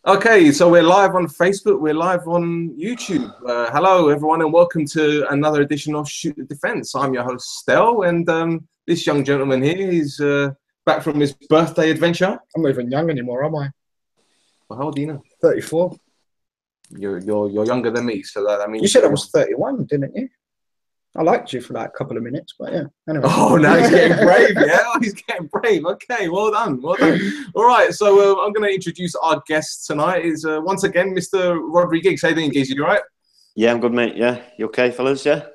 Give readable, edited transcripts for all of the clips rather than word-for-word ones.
Okay, so we're live on Facebook, we're live on YouTube. Hello, everyone, and welcome to another edition of Shoot the Defence. I'm your host, Stel, and this young gentleman here is back from his birthday adventure. I'm not even young anymore, am I? Well, how old are you now? 34. You're younger than me, so that means... You said I was 31, didn't you? I liked you for like a couple of minutes, but yeah. Anyway. Oh, now he's getting brave, yeah? Oh, he's getting brave. Okay, well done, well done. All right, so I'm going to introduce our guest tonight. Is once again Mr. Rhodri Giggs. How you doing, Giggs? You all right? Yeah, I'm good, mate. Yeah, you okay, fellas? Yeah?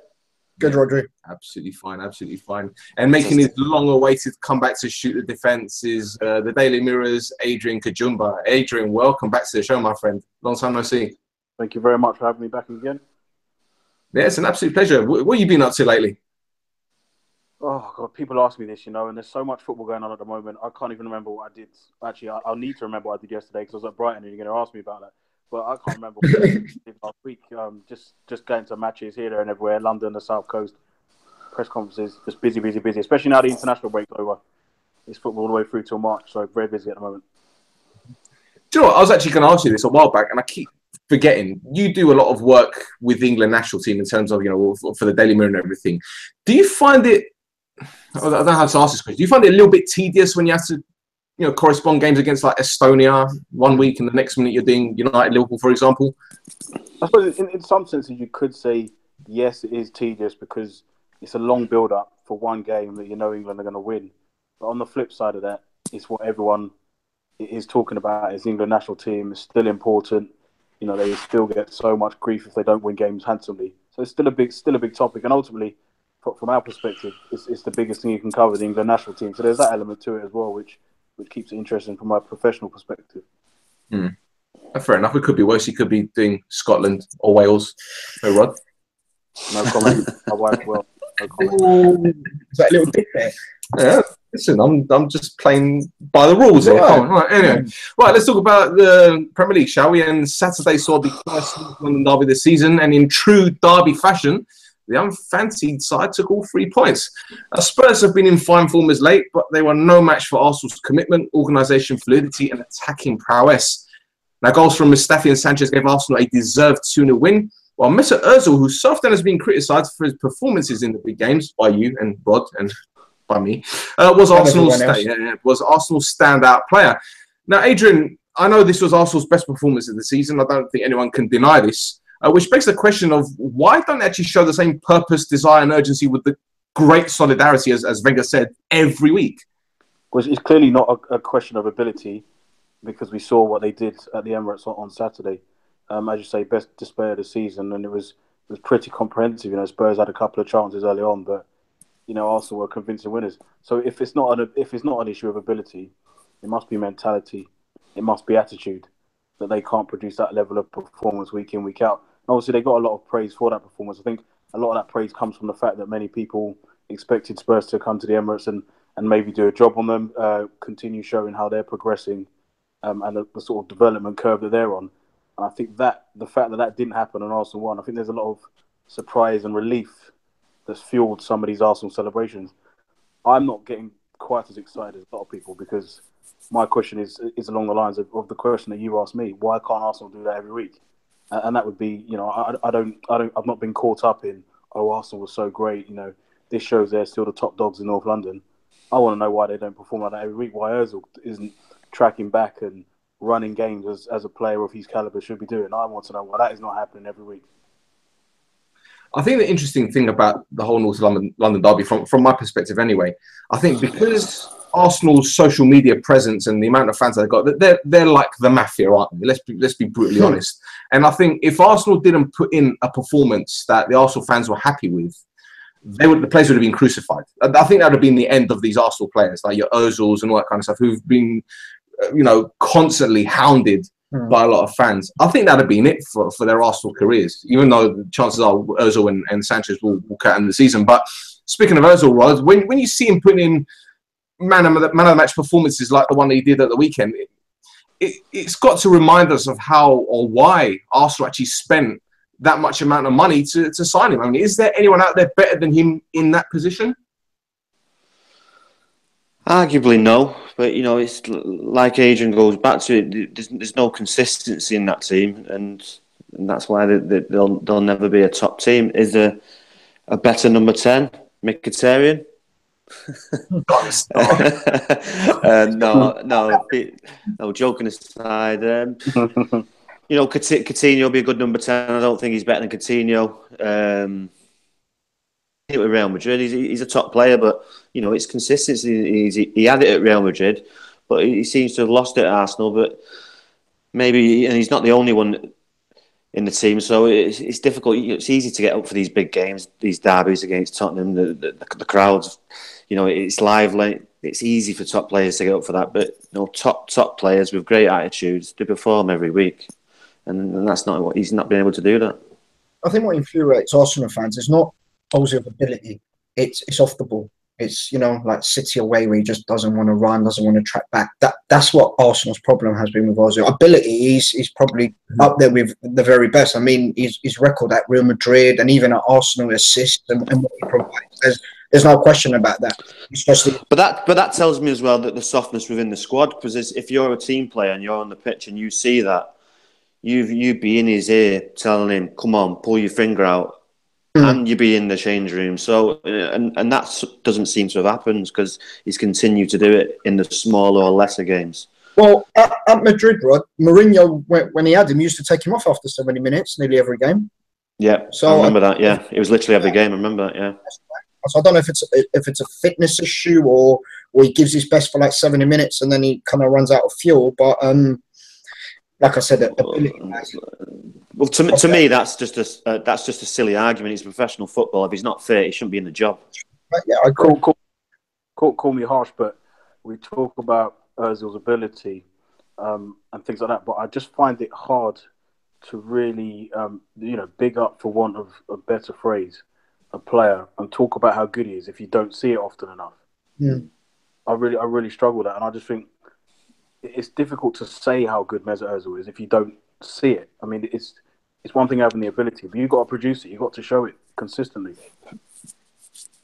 Good, Rhodri. Absolutely fine, absolutely fine. And making his long-awaited comeback to Shoot the Defence is the Daily Mirror's Adrian Kajumba. Adrian, welcome back to the show, my friend. Long time no see. Thank you very much for having me back again. Yeah, it's an absolute pleasure. What have you been up to lately? Oh, God, people ask me this, you know, and there's so much football going on at the moment. I can't even remember what I did. Actually, I'll need to remember what I did yesterday because I was at Brighton and you're going to ask me about that. But I can't remember what I did last week. Just going to matches here, there and everywhere, London, the South Coast, press conferences, just busy, especially now the international break's over. It's football all the way through till March, so very busy at the moment. Do you know what? I was actually going to ask you this a while back, and I keep forgetting. You do a lot of work with the England national team in terms of, you know, for the Daily Mirror and everything. Do you find it, I don't know how to ask this question, do you find it a little bit tedious when you have to, you know, correspond games against like Estonia one week and the next minute you're doing United Liverpool, for example? I suppose in some senses you could say, yes, it is tedious because it's a long build-up for one game that you know England are going to win. But on the flip side of that, it's what everyone is talking about is the England national team is still important. You know, they still get so much grief if they don't win games handsomely. So it's still a big topic. And ultimately, from our perspective, it's the biggest thing you can cover, the England national team. So there's that element to it as well, which keeps it interesting from my professional perspective. Fair enough. It could be worse. You could be doing Scotland or Wales. No, Rod? No comment. My wife will. No comment. Ooh, is that a little dip there? Yeah. Listen, I'm just playing by the rules here. Right. Come on. Right, anyway, right, let's talk about the Premier League, shall we? And Saturday saw the first London derby this season, and in true derby fashion, the unfancied side took all 3 points. Spurs have been in fine form as late, but they were no match for Arsenal's commitment, organisation, fluidity, and attacking prowess. Now, goals from Mustafi and Sanchez gave Arsenal a deserved 2-0 win, while Mesut Ozil, who so often has been criticised for his performances in the big games by you and Rod and by me, was Arsenal's standout player. Now, Adrian, I know this was Arsenal's best performance of the season. I don't think anyone can deny this, which begs the question of why don't they actually show the same purpose, desire, and urgency with the great solidarity, as Wenger said, every week? Well, it's clearly not a question of ability because we saw what they did at the Emirates on Saturday. As you say, best display of the season, and it was pretty comprehensive. You know, Spurs had a couple of chances early on, but you know, Arsenal were convincing winners. So if it's not an issue of ability, it must be mentality, it must be attitude that they can't produce that level of performance week in, week out. And obviously, they got a lot of praise for that performance. I think a lot of that praise comes from the fact that many people expected Spurs to come to the Emirates and maybe do a job on them, continue showing how they're progressing and the sort of development curve that they're on. And I think that the fact that didn't happen and Arsenal won, I think there's a lot of surprise and relief that's fueled some of these Arsenal celebrations. I'm not getting quite as excited as a lot of people because my question is along the lines of the question that you asked me: why can't Arsenal do that every week? And that would be, you know, I've not been caught up in Arsenal was so great. You know, this shows they're still the top dogs in North London. I want to know why they don't perform like that every week. Why Ozil isn't tracking back and running games as a player of his caliber should be doing. I want to know why that is not happening every week. I think the interesting thing about the whole North London derby, from my perspective anyway, I think because Arsenal's social media presence and the amount of fans they've got, they're like the mafia, aren't they? Let's be brutally honest. And I think if Arsenal didn't put in a performance that the Arsenal fans were happy with, the players would have been crucified. I think that would have been the end of these Arsenal players, like your Ozils and all that kind of stuff, who've been, you know, constantly hounded by a lot of fans. I think that'd have been it for their Arsenal careers, even though the chances are Ozil and Sanchez will cut in the season. But speaking of Ozil, Rod, when you see him putting in man of the match performances like the one that he did at the weekend, it's got to remind us of how or why Arsenal actually spent that much amount of money to sign him. I mean, is there anyone out there better than him in that position? Arguably no, but it's like Adrian goes back to it. There's no consistency in that team, and that's why they'll never be a top team. Is there a better number 10, Mkhitaryan? No. Joking aside, Coutinho will be a good number 10. I don't think he's better than Coutinho. With Real Madrid, he's a top player, but it's consistency. He had it at Real Madrid, but he seems to have lost it at Arsenal. But maybe, and he's not the only one in the team, so it's difficult. It's easy to get up for these big games, these derbies against Tottenham. The crowds, it's lively. It's easy for top players to get up for that, but top players with great attitudes, they perform every week, and that's not what he's not been able to do. That I think what infuriates Arsenal fans is not Ozil's ability. It's off the ball. It's like City away where he just doesn't want to run, doesn't want to track back. That's what Arsenal's problem has been with Ozil. Ability, he's probably up there with the very best. I mean, his record at Real Madrid and even at Arsenal assists and what he provides. There's no question about that. But that tells me as well that the softness within the squad, because if you're a team player and you're on the pitch and you see that, you'd be in his ear telling him, "Come on, pull your finger out." And you be in the change room. So, and that doesn't seem to have happened because he's continued to do it in the smaller or lesser games. Well, at Madrid, Rod, Mourinho, when he had him, used to take him off after 70 minutes, nearly every game. Yeah, so I remember that. Yeah, it was literally every game. I remember that. Yeah. So I don't know if it's a fitness issue or he gives his best for like 70 minutes and then he kind of runs out of fuel. But like I said, well, to me, that's just a silly argument. He's professional football. If he's not fit, he shouldn't be in the job. Yeah, I agree. Call me harsh, but we talk about Ozil's ability and things like that. But I just find it hard to really, big up, for want of a better phrase, a player and talk about how good he is if you don't see it often enough. Mm. I really struggle with that, and I just think it's difficult to say how good Mesut Ozil is if you don't see it. I mean, it's one thing having the ability, but you've got to produce it. You've got to show it consistently.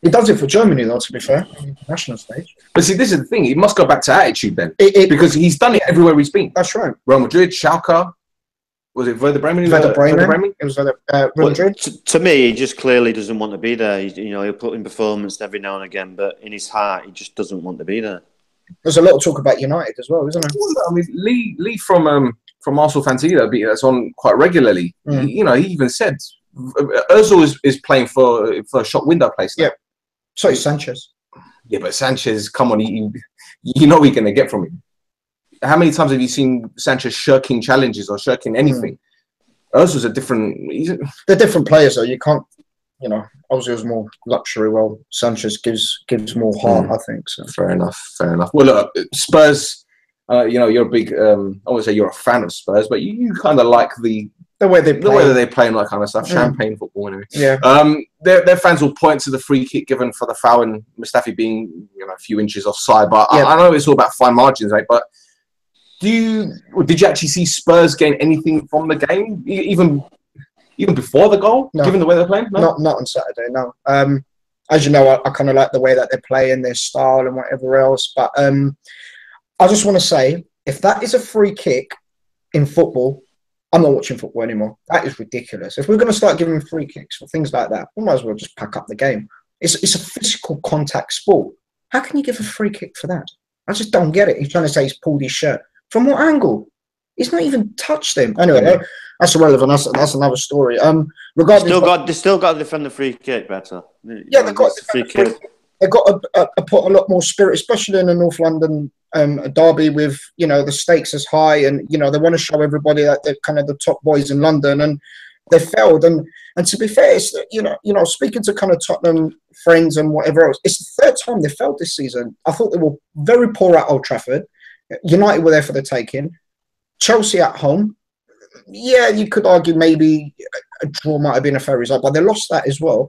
He does it for Germany, though, to be fair, on the international stage. But see, this is the thing. He must go back to attitude then. Because he's done it everywhere he's been. That's right. Real Madrid, Schalke. Was it Werder Bremen? Werder Bremen. It was Real Madrid. To me, he just clearly doesn't want to be there. He'll put in performance every now and again, but in his heart, he just doesn't want to be there. There's a lot of talk about United as well, isn't there? Well, I mean, Lee from Arsenal Fans that's on quite regularly. Mm. He even said Ozil is playing for a shop window place now. Yeah. So is Sanchez. Yeah, but Sanchez, come on, you know what you're going to get from him. How many times have you seen Sanchez shirking challenges or shirking anything? Ozil's They're different players, though. You can't, Ozil's more luxury. Well, Sanchez gives more heart, I think. So fair enough. Well, look, Spurs. You're a big. I won't say you're a fan of Spurs, but you kind of like the way they play and that kind of stuff. Champagne football, anyway. Yeah. Their fans will point to the free kick given for the foul and Mustafi being a few inches offside. But yeah. I know it's all about fine margins, right? But did you actually see Spurs gain anything from the game, even before the goal, given the way they're playing? No? Not on Saturday, no. As you know, I kind of like the way that they play and their style and whatever else. But I just want to say, if that is a free kick in football, I'm not watching football anymore. That is ridiculous. If we're going to start giving free kicks for things like that, we might as well just pack up the game. It's a physical contact sport. How can you give a free kick for that? I just don't get it. He's trying to say he's pulled his shirt. From what angle? He's not even touched him. Anyway, that's irrelevant. That's another story. They still got to defend the free kick better. Yeah, they've got to defend the free kick. They've got to put a lot more spirit, especially in the North London derby with, the stakes as high and, they want to show everybody that they're kind of the top boys in London and they failed. And to be fair, it's, speaking to kind of Tottenham friends and whatever else, it's the third time they failed this season. I thought they were very poor at Old Trafford. United were there for the taking. Chelsea at home. Yeah, you could argue maybe a draw might have been a fair result, but they lost that as well.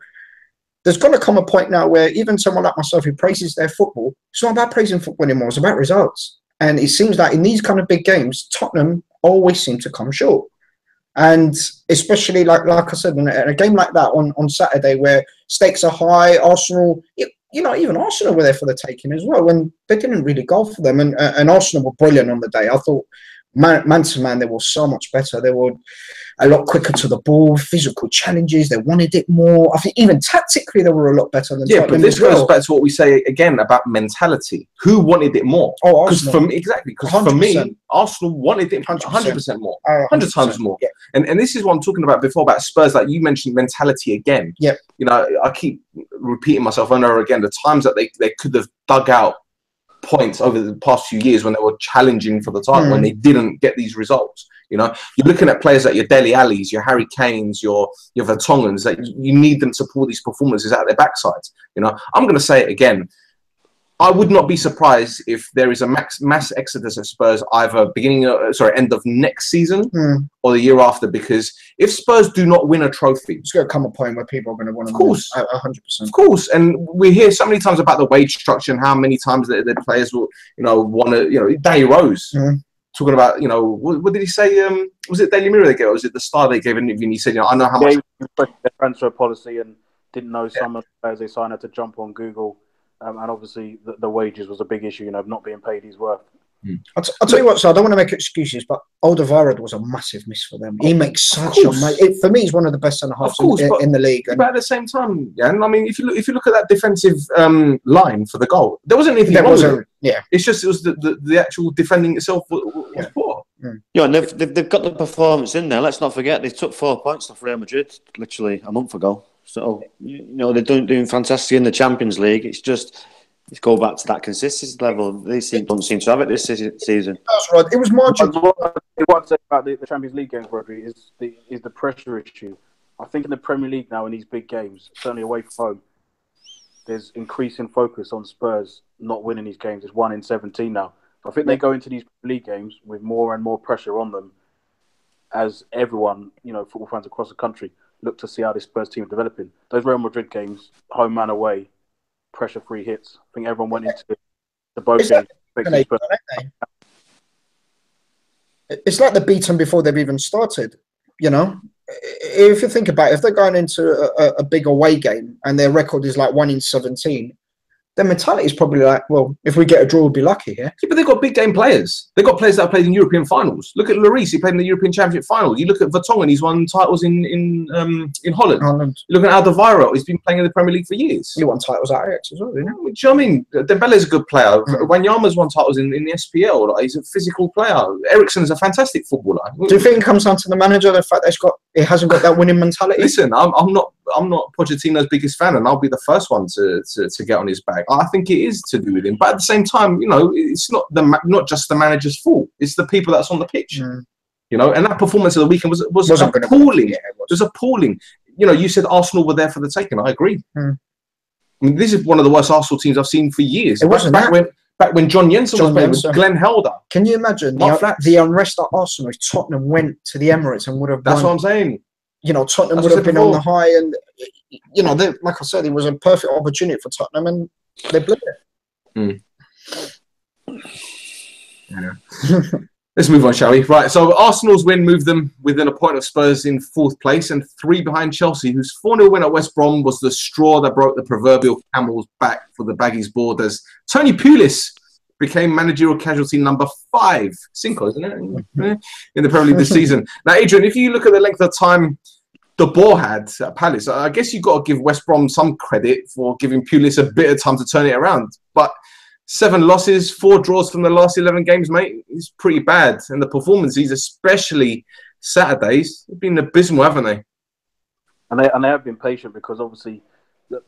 There's going to come a point now where even someone like myself who praises their football, it's not about praising football anymore, it's about results. And it seems that in these kind of big games, Tottenham always seem to come short. And especially, like I said, in a game like that on Saturday where stakes are high, Arsenal, you know, even Arsenal were there for the taking as well, and they didn't really go for them. And Arsenal were brilliant on the day. I thought, man to man, they were so much better. They were a lot quicker to the ball, physical challenges. They wanted it more. I think even tactically, they were a lot better than Tottenham. But this goes back to what we say again about mentality. Who wanted it more? Oh, because for me, for me, Arsenal wanted it 100% more, 100 times more. Yeah. And this is what I'm talking about before about Spurs. Like you mentioned, mentality again. Yeah. You know, I keep repeating myself over and over again. The times that they could have dug out points over the past few years when they were challenging for the title, when they didn't get these results. You know, you're looking at players like your Dele Allis, your Harry Kanes, your Vertonghen's, that you need them to pull these performances out their backsides. You know, I'm going to say it again. I would not be surprised if there is a mass exodus at Spurs either end of next season or the year after, because if Spurs do not win a trophy, it's going to come a point where people are going to want to, of course, 100%. Of course, and we hear so many times about the wage structure and how many times the players will, you know, want to, you know, Danny Rose talking about, you know, what did he say? Was it Daily Mirror they gave? Or was it the Star they gave an interview? And he said, you know, I know how much. He their transfer policy and didn't know some of the players they signed had to jump on Google. And obviously, the wages was a big issue, you know, not being paid his worth. I'll tell you what, so I don't want to make excuses, but Alderweireld was a massive miss for them. He makes such a... for me, he's one of the best centre-halves in the league. But at the same time, I mean, if you look at that defensive line for the goal, there wasn't anything wrong with it. Yeah. It's just it was the actual defending itself was poor. Yeah, and they've got the performance in there. Let's not forget, they took 4 points off Real Madrid literally a month ago. So, you know, they're doing fantastic in the Champions League. It's just, let's go back to that consistency level. They don't seem to have it this season. That's right. It was marginal. What I say about the Champions League games, Rhodri, is the pressure issue. I think in the Premier League now, in these big games, certainly away from home, there's increasing focus on Spurs not winning these games. It's 1 in 17 now. I think they go into these league games with more and more pressure on them as everyone, you know, football fans across the country look to see how this Spurs team is developing. Those Real Madrid games, home and away, pressure-free hits. I think everyone went into the both games. It's like they're beaten before they've even started, you know? If you think about it, if they're going into a big away game and their record is like 1 in 17, their mentality is probably like, well, if we get a draw, we'll be lucky here. Yeah, but they've got big game players. They've got players that have played in European finals. Look at Lloris, he played in the European Championship final. You look at Vertonghen, he's won titles in Holland. You look at Alderweireld, he's been playing in the Premier League for years. He won titles at Ajax as well, didn't he? Do you know what I mean? Dembele's a good player. Wanyama's won titles in the SPL. Like, he's a physical player. Eriksen's a fantastic footballer. Do you think it comes down to the manager, the fact that it hasn't got that winning mentality? Listen, I'm not Pochettino's biggest fan, and I'll be the first one to get on his back. I think it is to do with him, but at the same time, you know, it's not just the manager's fault. It's the people that's on the pitch. You know, and that performance of the weekend was appalling. It was appalling. You know, you said Arsenal were there for the taking. I agree. I mean, this is one of the worst Arsenal teams I've seen for years. It wasn't back when John Jensen was playing with Glenn Helder. Can you imagine the unrest at Arsenal if Tottenham went to the Emirates and would have? That's what I'm saying. You know, Tottenham would have been on the high, and you know, like I said, it was a perfect opportunity for Tottenham, and they blew it. Let's move on, shall we? Right, so Arsenal's win moved them within a point of Spurs in 4th place and 3 behind Chelsea, whose 4-0 win at West Brom was the straw that broke the proverbial camel's back for the Baggies board, as Tony Pulis became managerial casualty number 5, Cinco, isn't it, in the Premier League this season. Now, Adrian, if you look at the length of time the ball had at Palace, I guess you've got to give West Brom some credit for giving Pulis a bit of time to turn it around. But 7 losses, 4 draws from the last 11 games, mate, is pretty bad. And the performances, especially Saturdays, have been abysmal, haven't they? And they have been patient, because obviously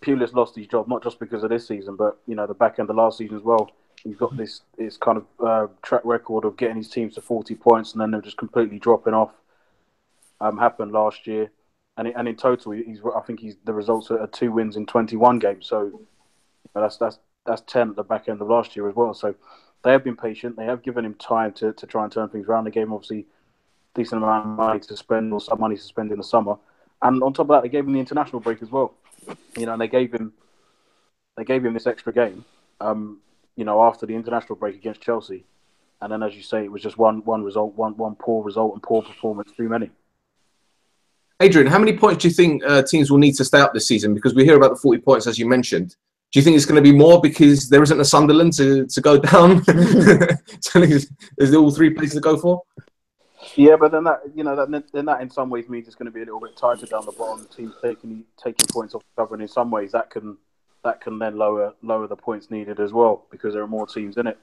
Pulis lost his job, not just because of this season, but, you know, the back end of last season as well. He's got this kind of track record of getting his teams to 40 points and then they're just completely dropping off. Happened last year. And in total, I think the results are 2 wins in 21 games. So, you know, that's 10 at the back end of last year as well. So they have been patient. They have given him time to try and turn things around. They gave him obviously decent amount of money to spend, or some money to spend in the summer. And on top of that, they gave him the international break as well. You know, and they gave him this extra game. You know, after the international break against Chelsea, and then, as you say, it was just one result, one poor result and poor performance too many. Adrian, how many points do you think teams will need to stay up this season? Because we hear about the 40 points, as you mentioned. Do you think it's going to be more because there isn't a Sunderland to go down? So there's all three places to go for? Yeah, but then that in some ways means it's going to be a little bit tighter down the bottom. Teams taking points off the cover, and in some ways that can then lower the points needed as well because there are more teams in it.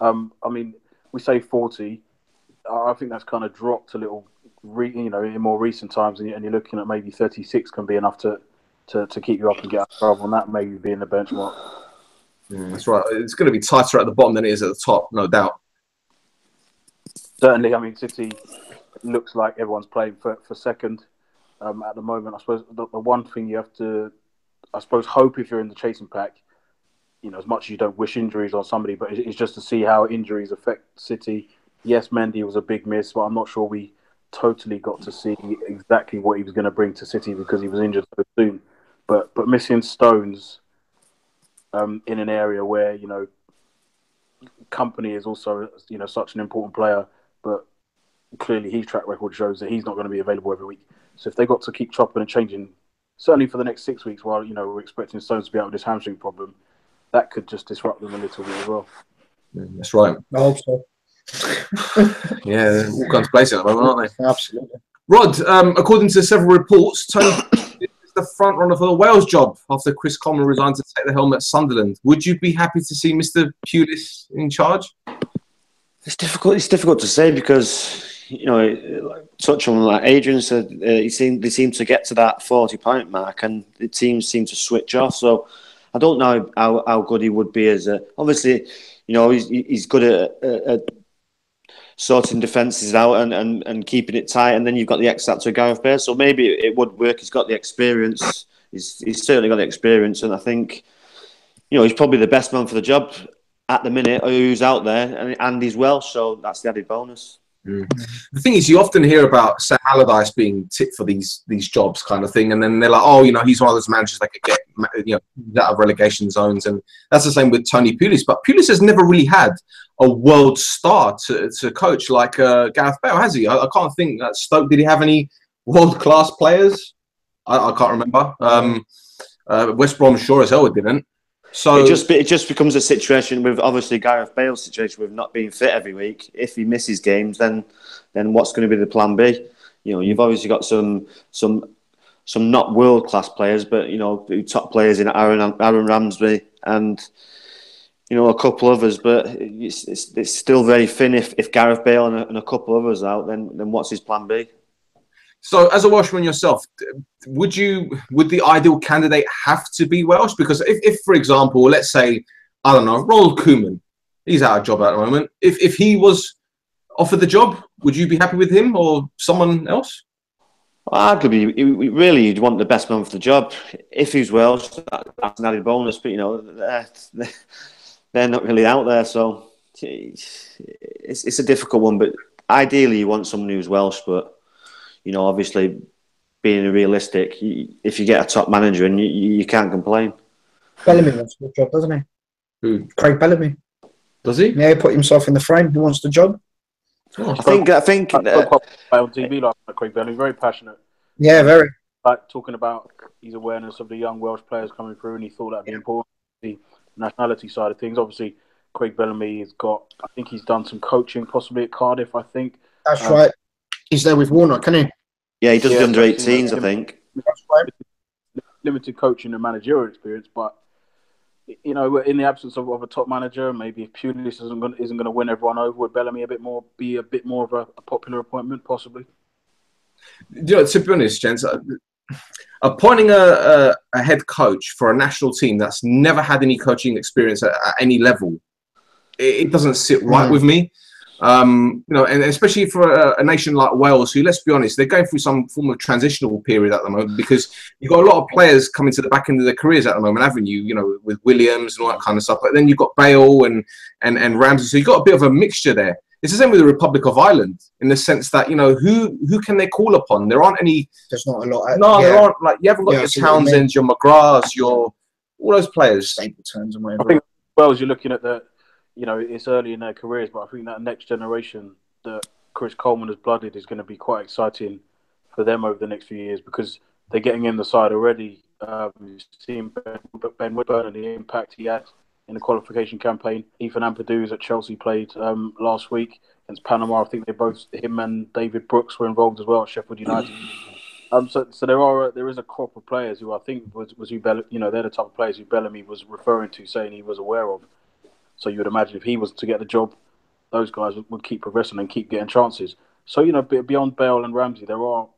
I mean, we say 40. I think that's kind of dropped a little, in more recent times, and you're looking at maybe 36 can be enough to keep you up and get out of trouble, and that maybe being the benchmark. That's right. It's going to be tighter at the bottom than it is at the top, no doubt. Certainly, I mean, City looks like everyone's playing for second at the moment. I suppose the one thing you have to, hope if you're in the chasing pack, as much as you don't wish injuries on somebody, but it's just to see how injuries affect City. Yes, Mendy was a big miss, but I'm not sure we totally got to see exactly what he was going to bring to City because he was injured so soon. But missing Stones in an area where, Company is also, such an important player, but clearly his track record shows that he's not going to be available every week. So if they got to keep chopping and changing, certainly for the next 6 weeks while, we're expecting Stones to be out with this hamstring problem, that could just disrupt them a little bit as well. That's right. I hope so. Yeah, all kinds of places at the moment, aren't they? Absolutely. Rod, according to several reports, Tony is the front runner for the Wales job after Chris Coleman resigned to take the helm at Sunderland. Would you be happy to see Mr. Pulis in charge? It's difficult to say because, touch on like Adrian said, they seem to get to that 40-point mark and the teams seem to switch off. So I don't know how good he would be as a. Obviously, he's good at sorting defences out and keeping it tight. And then you've got the X factor Gareth Bale. So maybe it would work. He's got the experience. He's certainly got the experience. And I think, he's probably the best man for the job at the minute who's out there. And he's Welsh, so that's the added bonus. The thing is, you often hear about Sam Allardyce being tipped for these jobs kind of thing. And then they're like, oh, he's one of those managers that could get, out of relegation zones. And that's the same with Tony Pulis. But Pulis has never really had a world star to coach like Gareth Bale, has he? I can't think. Stoke, did he have any world-class players? I can't remember. West Brom sure as hell it didn't. So it just becomes a situation with obviously Gareth Bale's situation with not being fit every week. If he misses games, then what's going to be the plan B? You've obviously got some not world-class players, but top players in Aaron Ramsey and a couple others, but it's still very thin. If Gareth Bale and a couple others out, then what's his plan B? So, as a Welshman yourself, would the ideal candidate have to be Welsh? Because if for example, let's say, I don't know, Ronald Koeman, he's out of job at the moment. If he was offered the job, would you be happy with him or someone else? Arguably, really, you'd want the best man for the job. If he's Welsh, that's an added bonus. But they're not really out there, so it's a difficult one. But ideally, you want someone who's Welsh. But obviously, being realistic, if you get a top manager, and you can't complain. Bellamy wants the job, doesn't he? Who? Craig Bellamy. Does he? Yeah, he put himself in the frame. He wants the job. I think. On TV, like Craig Bellamy, very passionate. Yeah, very. Like talking about his awareness of the young Welsh players coming through, and he thought that'd be important. The nationality side of things. Obviously, Craig Bellamy has got. I think he's done some coaching, possibly at Cardiff. I think that's right. He's there with Warnock, can he? Yeah, he does the under 18s, I think. That's right. Limited coaching and managerial experience, but in the absence of a top manager, maybe if Pulis isn't going to win everyone over, would Bellamy be a bit more of a popular appointment, possibly? To be honest, gents, appointing a head coach for a national team that's never had any coaching experience at any level, it doesn't sit right with me. And especially for a nation like Wales, who, let's be honest, they're going through some form of transitional period at the moment because you've got a lot of players coming to the back end of their careers at the moment, haven't you? With Williams and all that kind of stuff. But then you've got Bale and Ramsey, so you've got a bit of a mixture there. It's the same with the Republic of Ireland in the sense that who can they call upon? There aren't any. There's not a lot. There aren't. Like you haven't got your Townsends, your McGraths, all those players. Stapletons and whatever. I think Wales, you're looking at the. It's early in their careers, but I think that next generation that Chris Coleman has blooded is going to be quite exciting for them over the next few years because they're getting in the side already. You've seen Ben Woodburn and the impact he had in the qualification campaign. Ethan Ampadu at Chelsea played last week against Panama. I think him and David Brooks were involved as well at Sheffield United. So there is a crop of players who I think was who they're the type of players who Bellamy was referring to, saying he was aware of. So you would imagine if he was to get the job, those guys would keep progressing and keep getting chances. So beyond Bale and Ramsey, there are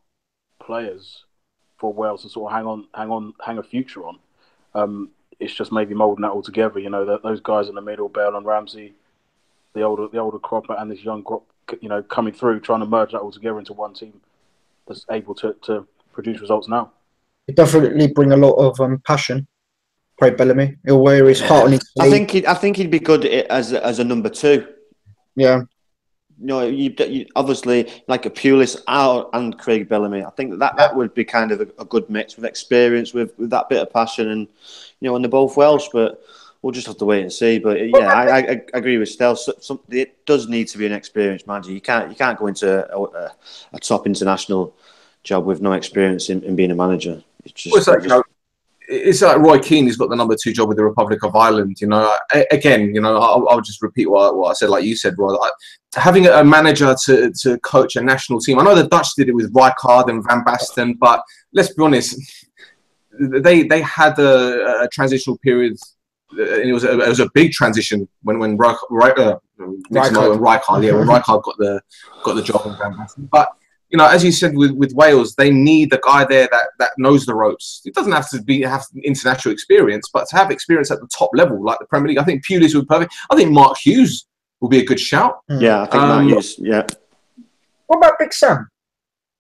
players for Wales to sort of hang a future on. It's just maybe moulding that all together. Those guys in the middle, Bale and Ramsey, the older crop and this young crop, coming through, trying to merge that all together into one team that's able to produce results now. It definitely bring a lot of passion. Craig Bellamy, he'll wear his heart on his sleeve. I think he'd be good as a number 2. Yeah. You obviously like a Pulis and Craig Bellamy. I think that would be kind of a good mix with experience, with that bit of passion, and and they're both Welsh, but we'll just have to wait and see. But yeah, I agree with Stel. It does need to be an experienced manager. You can't go into a top international job with no experience in being a manager. It's like Roy Keane, who's got the number 2 job with the Republic of Ireland. I'll just repeat what I said, like you said, Roy. Having a manager to coach a national team. I know the Dutch did it with Rijkaard and Van Basten, but let's be honest, they had a transitional period. It was a big transition when Rijkaard got the job with Van Basten. But as you said with Wales, they need a guy there that knows the ropes. It doesn't have to have international experience, but to have experience at the top level, like the Premier League. I think Pulis would be perfect. I think Mark Hughes will be a good shout. Yeah, I think Mark Hughes. Yeah. What about Big Sam?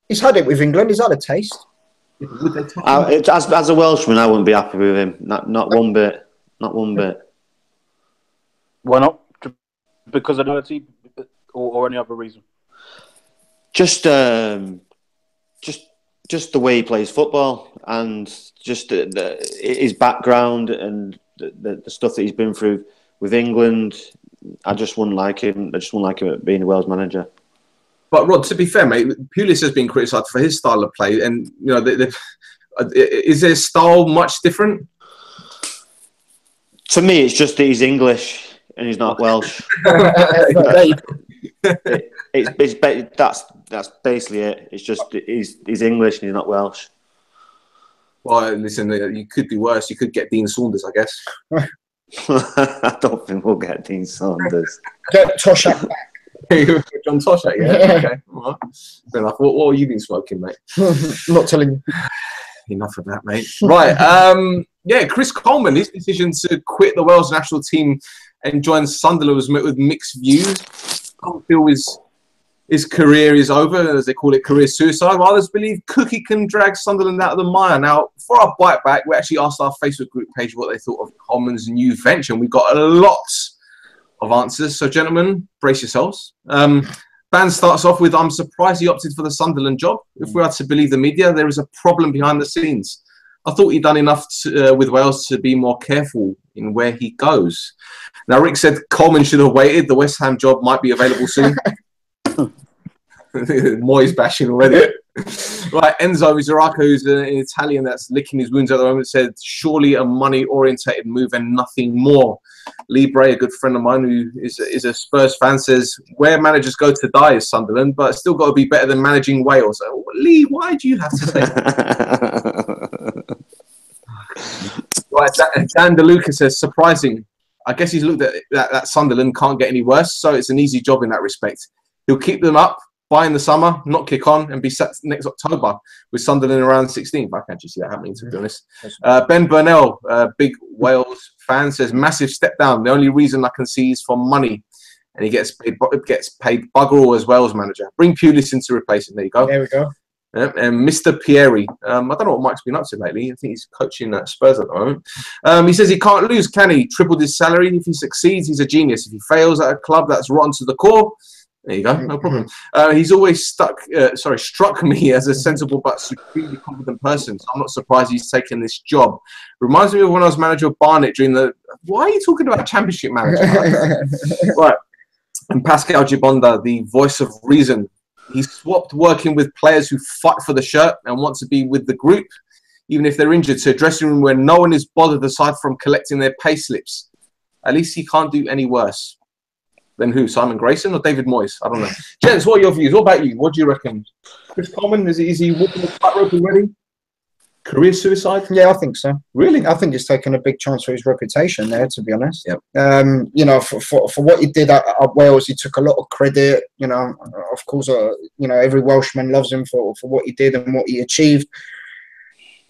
He's had it with England. He's had a taste. Would they take him? As a Welshman, I wouldn't be happy with him. Not one bit. Not one bit. Why not? Because of ability, or any other reason? Just the way he plays football, and just his background and the stuff that he's been through with England. I just wouldn't like him. I just wouldn't like him being a Wales manager. But Rod, to be fair, mate, Pulis has been criticised for his style of play, and is their style much different? To me, it's just that he's English and he's not Welsh. That's basically it. It's just he's English and he's not Welsh. Well, listen, you could be worse. You could get Dean Saunders, I guess. I don't think we'll get Dean Saunders. Get Toshak back. John Toshak, yeah. Okay, all right. Fair enough. What have you been smoking, mate? Not telling you. Enough of that, mate. Right. Chris Coleman, his decision to quit the Wales national team and join Sunderland was met with mixed views. Some feel his career is over, as they call it, career suicide. While others believe Cookie can drag Sunderland out of the mire. Now, for our bite back, we actually asked our Facebook group page what they thought of Coleman's new venture, and we got a lot of answers. So, gentlemen, brace yourselves. Ban starts off with, I'm surprised he opted for the Sunderland job. If we are to believe the media, there is a problem behind the scenes. I thought he'd done enough with Wales to be more careful in where he goes. Now, Rick said Coleman should have waited. The West Ham job might be available soon. Moyes bashing already. Right, Enzo Mizuraka, who's an Italian that's licking his wounds at the moment, said, surely a money-orientated move and nothing more. Lee Bray, a good friend of mine who is a Spurs fan, says, where managers go to die is Sunderland, but it's still got to be better than managing Wales. So, Lee, why do you have to say that? Right, Dan DeLuca says, surprising. I guess he's looked at that Sunderland can't get any worse, so it's an easy job in that respect. He'll keep them up, buy in the summer, not kick on, and be set next October with Sunderland around 16th. I can't actually see that happening, to be honest. Ben Burnell, big Wales fan, says, massive step down. The only reason I can see is for money. And he gets paid bugger all as Wales manager. Bring Pulis in to replace him. There you go. There we go. And Mr. Pieri, I don't know what Mike's been up to lately. I think he's coaching at Spurs at the moment. He says he can't lose, can he? Tripled his salary. If he succeeds, he's a genius. If he fails at a club that's rotten to the core, there you go, no problem. He's always struck me as a sensible but supremely competent person, so I'm not surprised he's taken this job. Reminds me of when I was manager of Barnet during the... Why are you talking about championship manager? Right. And Pascal Gibonda, the voice of reason. He swapped working with players who fight for the shirt and want to be with the group. even if they're injured, to a dressing room where no one is bothered aside from collecting their pay slips. At least he can't do any worse. Then who? Simon Grayson or David Moyes? I don't know. Gents, what are your views? What about you? What do you reckon? Chris Coleman, is he walking the tightrope already? Career suicide? Yeah, I think so. Really? I think he's taken a big chance for his reputation there, to be honest. Yep. You know, for what he did at Wales, he took a lot of credit. You know, of course, you know, every Welshman loves him for what he did and what he achieved.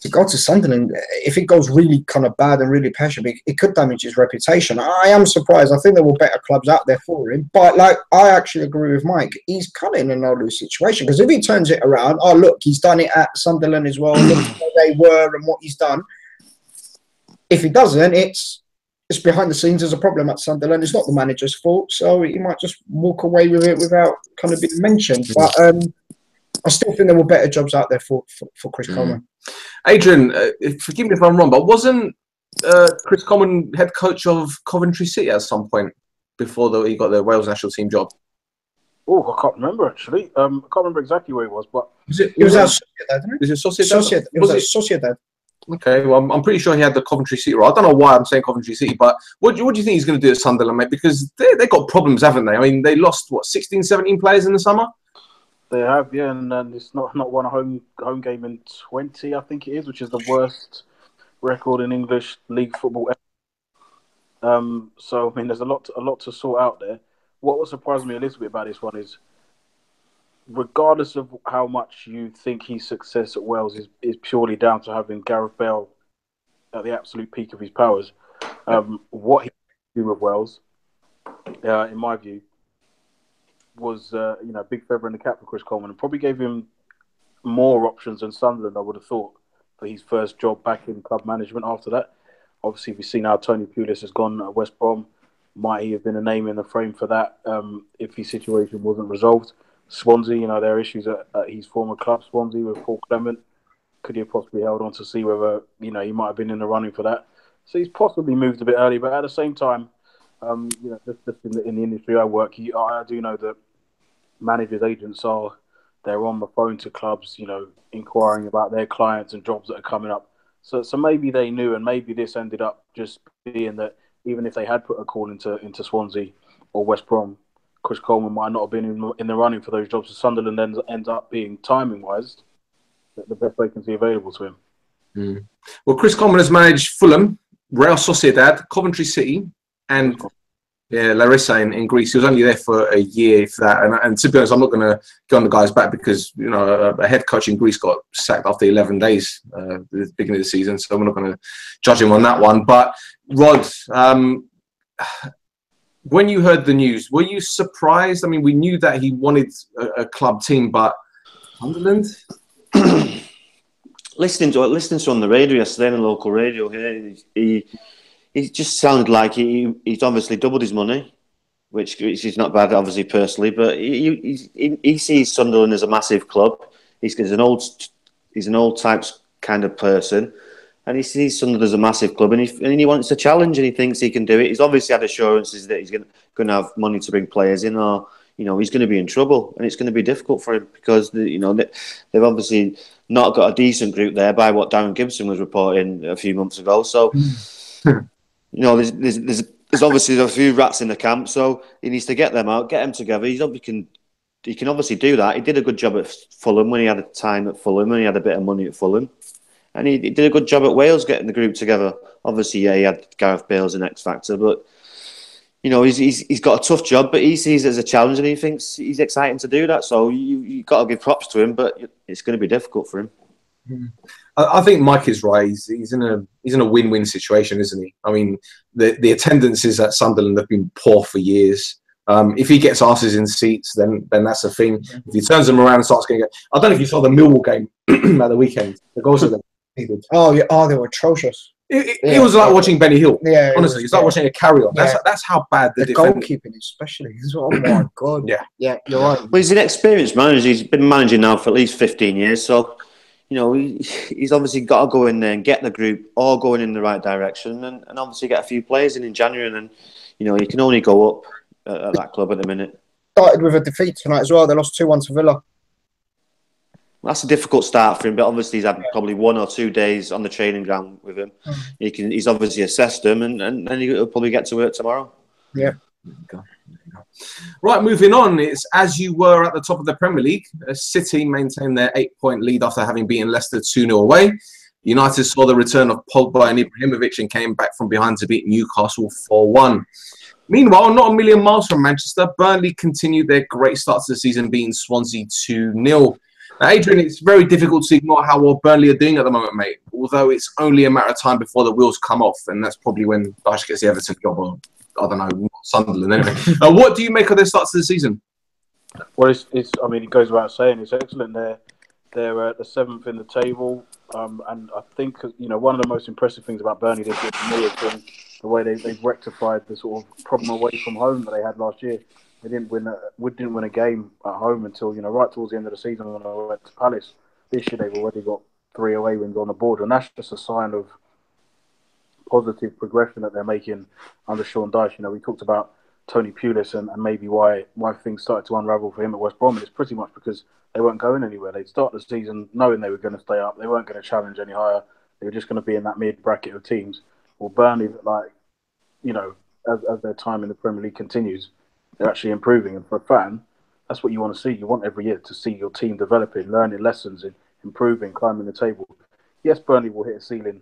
To go to Sunderland, if it goes really kind of bad and really passionate, it could damage his reputation. I am surprised. I think there were better clubs out there for him. But like, I actually agree with Mike. He's kind of in a no-lose situation, because if he turns it around, oh look, he's done it at Sunderland as well. Look where they were and what he's done. If he doesn't, it's behind the scenes. There's a problem at Sunderland. It's not the manager's fault, so he might just walk away with it without kind of being mentioned. But I still think there were better jobs out there for Chris Coleman. Adrian, forgive me if I'm wrong, but wasn't Chris Coleman head coach of Coventry City at some point before he got the Wales national team job? Oh, I can't remember actually. I can't remember exactly where he was, but it was at Sociedad, isn't it? Is it Sociedad? It was at Sociedad. Okay, well, I'm pretty sure he had the Coventry City role. I don't know why I'm saying Coventry City, but what do you think he's going to do at Sunderland, mate? Because they got problems, haven't they? I mean, they lost, 16, 17 players in the summer? They have, yeah, and it's not won a home game in 20, I think it is, which is the worst record in English league football ever. So I mean, there's a lot to sort out there. What surprised me a little bit about this one is, regardless of how much you think his success at Wales is purely down to having Gareth Bale at the absolute peak of his powers, what he did with Wales, in my view, was big feather in the cap for Chris Coleman, and probably gave him more options than Sunderland, I would have thought, for his first job back in club management after that. Obviously, we've seen how Tony Pulis has gone at West Brom. Might he have been a name in the frame for that if his situation wasn't resolved? Swansea, there are issues at his former club, Swansea, with Paul Clement. Could he have possibly held on to see whether he might have been in the running for that? So he's possibly moved a bit early, but at the same time, just in the industry I work, I do know that managers, agents they're on the phone to clubs, inquiring about their clients and jobs that are coming up. So maybe they knew, and maybe this ended up just being that even if they had put a call into Swansea or West Brom, Chris Coleman might not have been in the running for those jobs. So Sunderland ends up being, timing-wise, the best vacancy available to him. Well, Chris Coleman has managed Fulham, Real Sociedad, Coventry City, and Larissa in Greece. He was only there for a year, if that. And to be honest, I'm not going to go on the guy's back because a head coach in Greece got sacked after 11 days at the beginning of the season. So I'm not going to judge him on that one. But Rod, when you heard the news, were you surprised? I mean, we knew that he wanted a club team, but Sunderland. Listening to on the radio yesterday, on the local radio here, he just sounded like he's obviously doubled his money, which is not bad, obviously, personally. But he sees Sunderland as a massive club. He's an old types kind of person, and he sees Sunderland as a massive club, and he wants a challenge, and he thinks he can do it. He's obviously had assurances that he's going to have money to bring players in, or he's going to be in trouble, and it's going to be difficult for him because they've obviously not got a decent group there by what Darren Gibson was reporting a few months ago. So. There's obviously a few rats in the camp, so he needs to get them out, get them together. He can obviously do that. He did a good job at Fulham when he had a time at Fulham, and he had a bit of money at Fulham, and he did a good job at Wales getting the group together. Obviously, he had Gareth Bale as an X factor, but he's got a tough job, but he sees it as a challenge, and he thinks he's exciting to do that. So you got to give props to him, but it's going to be difficult for him. I think Mike is right. He's in a win-win situation, isn't he? I mean, the attendances at Sunderland have been poor for years. If he gets asses in seats, then that's a thing. If he turns them around and starts getting, I don't know if you saw the Millwall game at the weekend. The goals that they did. Oh yeah, they were atrocious. It was like watching Benny Hill. Yeah, honestly, it's like watching a carry-on. That's how bad the goalkeeping, especially. Oh my god. Yeah, you're right. Well, he's an experienced manager. He's been managing now for at least 15 years, so. He's obviously got to go in there and get the group all going in the right direction and obviously get a few players in January. And, you can only go up at that club at the minute. Started with a defeat tonight as well. They lost 2-1 to Villa. That's a difficult start for him, but obviously he's had probably 1 or 2 days on the training ground with him. He's obviously assessed them, and he'll probably get to work tomorrow. Yeah. There you go. Right, moving on. It's as you were at the top of the Premier League. City maintained their 8-point lead after having beaten Leicester 2-0 away. United saw the return of Pogba and Ibrahimovic and came back from behind to beat Newcastle 4-1. Meanwhile, not a million miles from Manchester, Burnley continued their great start to the season, beating Swansea 2-0. Now, Adrian, it's very difficult to ignore how well Burnley are doing at the moment, mate, although it's only a matter of time before the wheels come off, and that's probably when Dyche gets the Everton job, or I don't know, Sunderland anyway. What do you make of their start to the season? Well, I mean, it goes without saying, it's excellent. They're the 7th in the table, and I think, one of the most impressive things about Burnley this year for me has been the way they've rectified the sort of problem away from home that they had last year. They didn't win a game at home until, right towards the end of the season when I went to Palace. This year they've already got 3 away wins on the board, and that's just a sign of positive progression that they're making under Sean Dyche. We talked about Tony Pulis and maybe why things started to unravel for him at West Brom. And it's pretty much because they weren't going anywhere. They'd start the season knowing they were going to stay up. They weren't going to challenge any higher. They were just going to be in that mid-bracket of teams. Well, Burnley, as their time in the Premier League continues, they're actually improving. And for a fan, that's what you want to see. You want every year to see your team developing, learning lessons, improving, climbing the table. Yes, Burnley will hit a ceiling.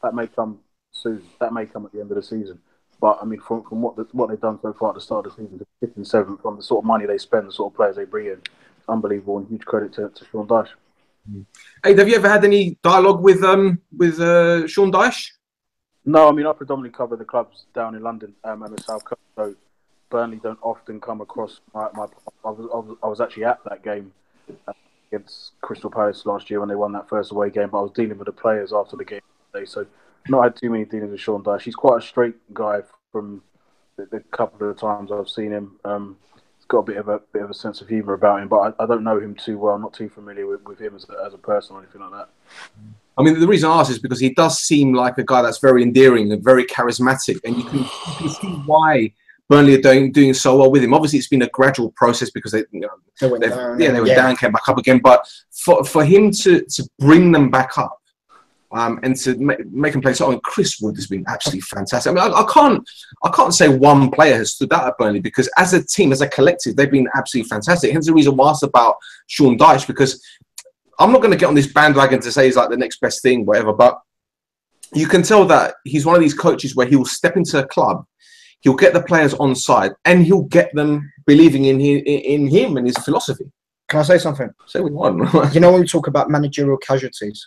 That may come soon. That may come at the end of the season. But, I mean, from what they've done so far at the start of the season, the 5th and 7th, from the sort of money they spend, the sort of players they bring in, it's unbelievable, and huge credit to Sean Dyche. Hey, have you ever had any dialogue with Sean Dyche? No, I mean, I predominantly cover the clubs down in London and the South Coast, so Burnley don't often come across my I was actually at that game against Crystal Palace last year when they won that first away game, but I was dealing with the players after the game today, so not had too many dealings with Sean Dyche. He's quite a straight guy from the couple of times I've seen him. He's got a bit of a sense of humour about him, but I don't know him too well. I'm not too familiar with him as a person or anything like that. I mean, the reason I ask is because he does seem like a guy that's very endearing and very charismatic, and you can see why Burnley are doing so well with him. Obviously, it's been a gradual process because they went down, came back up again. But for him to bring them back up and to make them play so, and Chris Wood has been absolutely fantastic. I mean, I can't say one player has stood out at Burnley because as a team, as a collective, they've been absolutely fantastic. Hence the reason why I asked about Sean Dyche, because I'm not going to get on this bandwagon to say he's like the next best thing, whatever, but you can tell that he's one of these coaches where he will step into a club, he'll get the players on side, and he'll get them believing in him and his philosophy. Can I say something? Say what you want. When we talk about managerial casualties,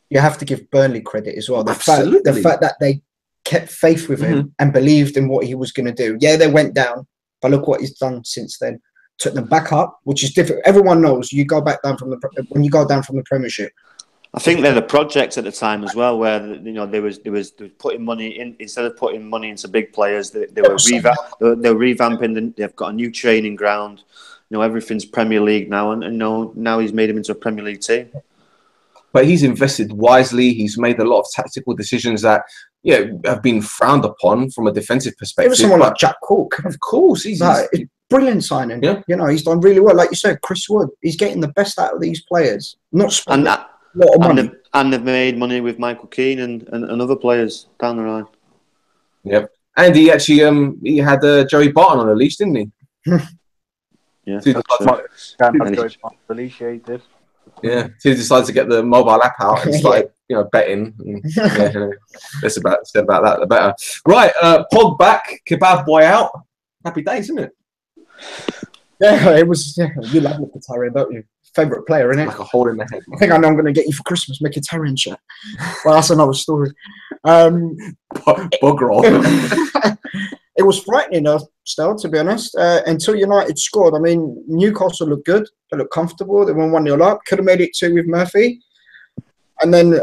you have to give Burnley credit as well. The fact that they kept faith with him and believed in what he was going to do. Yeah, they went down, but look what he's done since then. Took them back up, which is different. Everyone knows when you go down from the Premiership. I think they're the project at the time as well, where they was putting money in instead of putting money into big players. They were revamping. They've got a new training ground. Everything's Premier League now, and now he's made him into a Premier League team. But he's invested wisely. He's made a lot of tactical decisions that have been frowned upon from a defensive perspective. Even someone like Jack Cork, of course, he's brilliant signing. Yeah. He's done really well. Like you said, Chris Wood, he's getting the best out of these players. Not spending a lot of money. And they've made money with Michael Keane and other players down the line. Yep. And he actually he had Joey Barton on the leash, didn't he? Yeah. He did. Yeah, he decided to get the mobile app out and started, betting. Less said about that, the better. Right, Pogback, kebab boy out. Happy days, isn't it? Yeah, it was. Yeah, you love Mkhitaryan, don't you? Favourite player, innit? Like a hole in the head. I think I know I'm going to get you for Christmas, Mkhitaryan shirt. Well, that's another story. Bug roll. It was frightening, still, to be honest, until United scored. I mean, Newcastle looked good. They looked comfortable. They won 1-0 up. Could have made it 2 with Murphy. And then,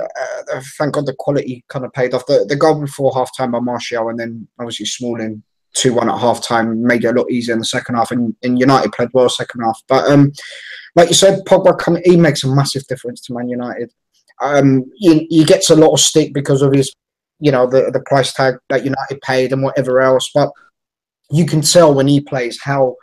thank God, the quality kind of paid off. The goal before half-time by Martial, and then, obviously, Smalling 2-1 at half-time made it a lot easier in the second half. And United played well second half. But, like you said, Pogba, he makes a massive difference to Man United. He gets a lot of stick because of his the price tag that United paid and whatever else. But you can tell when he plays how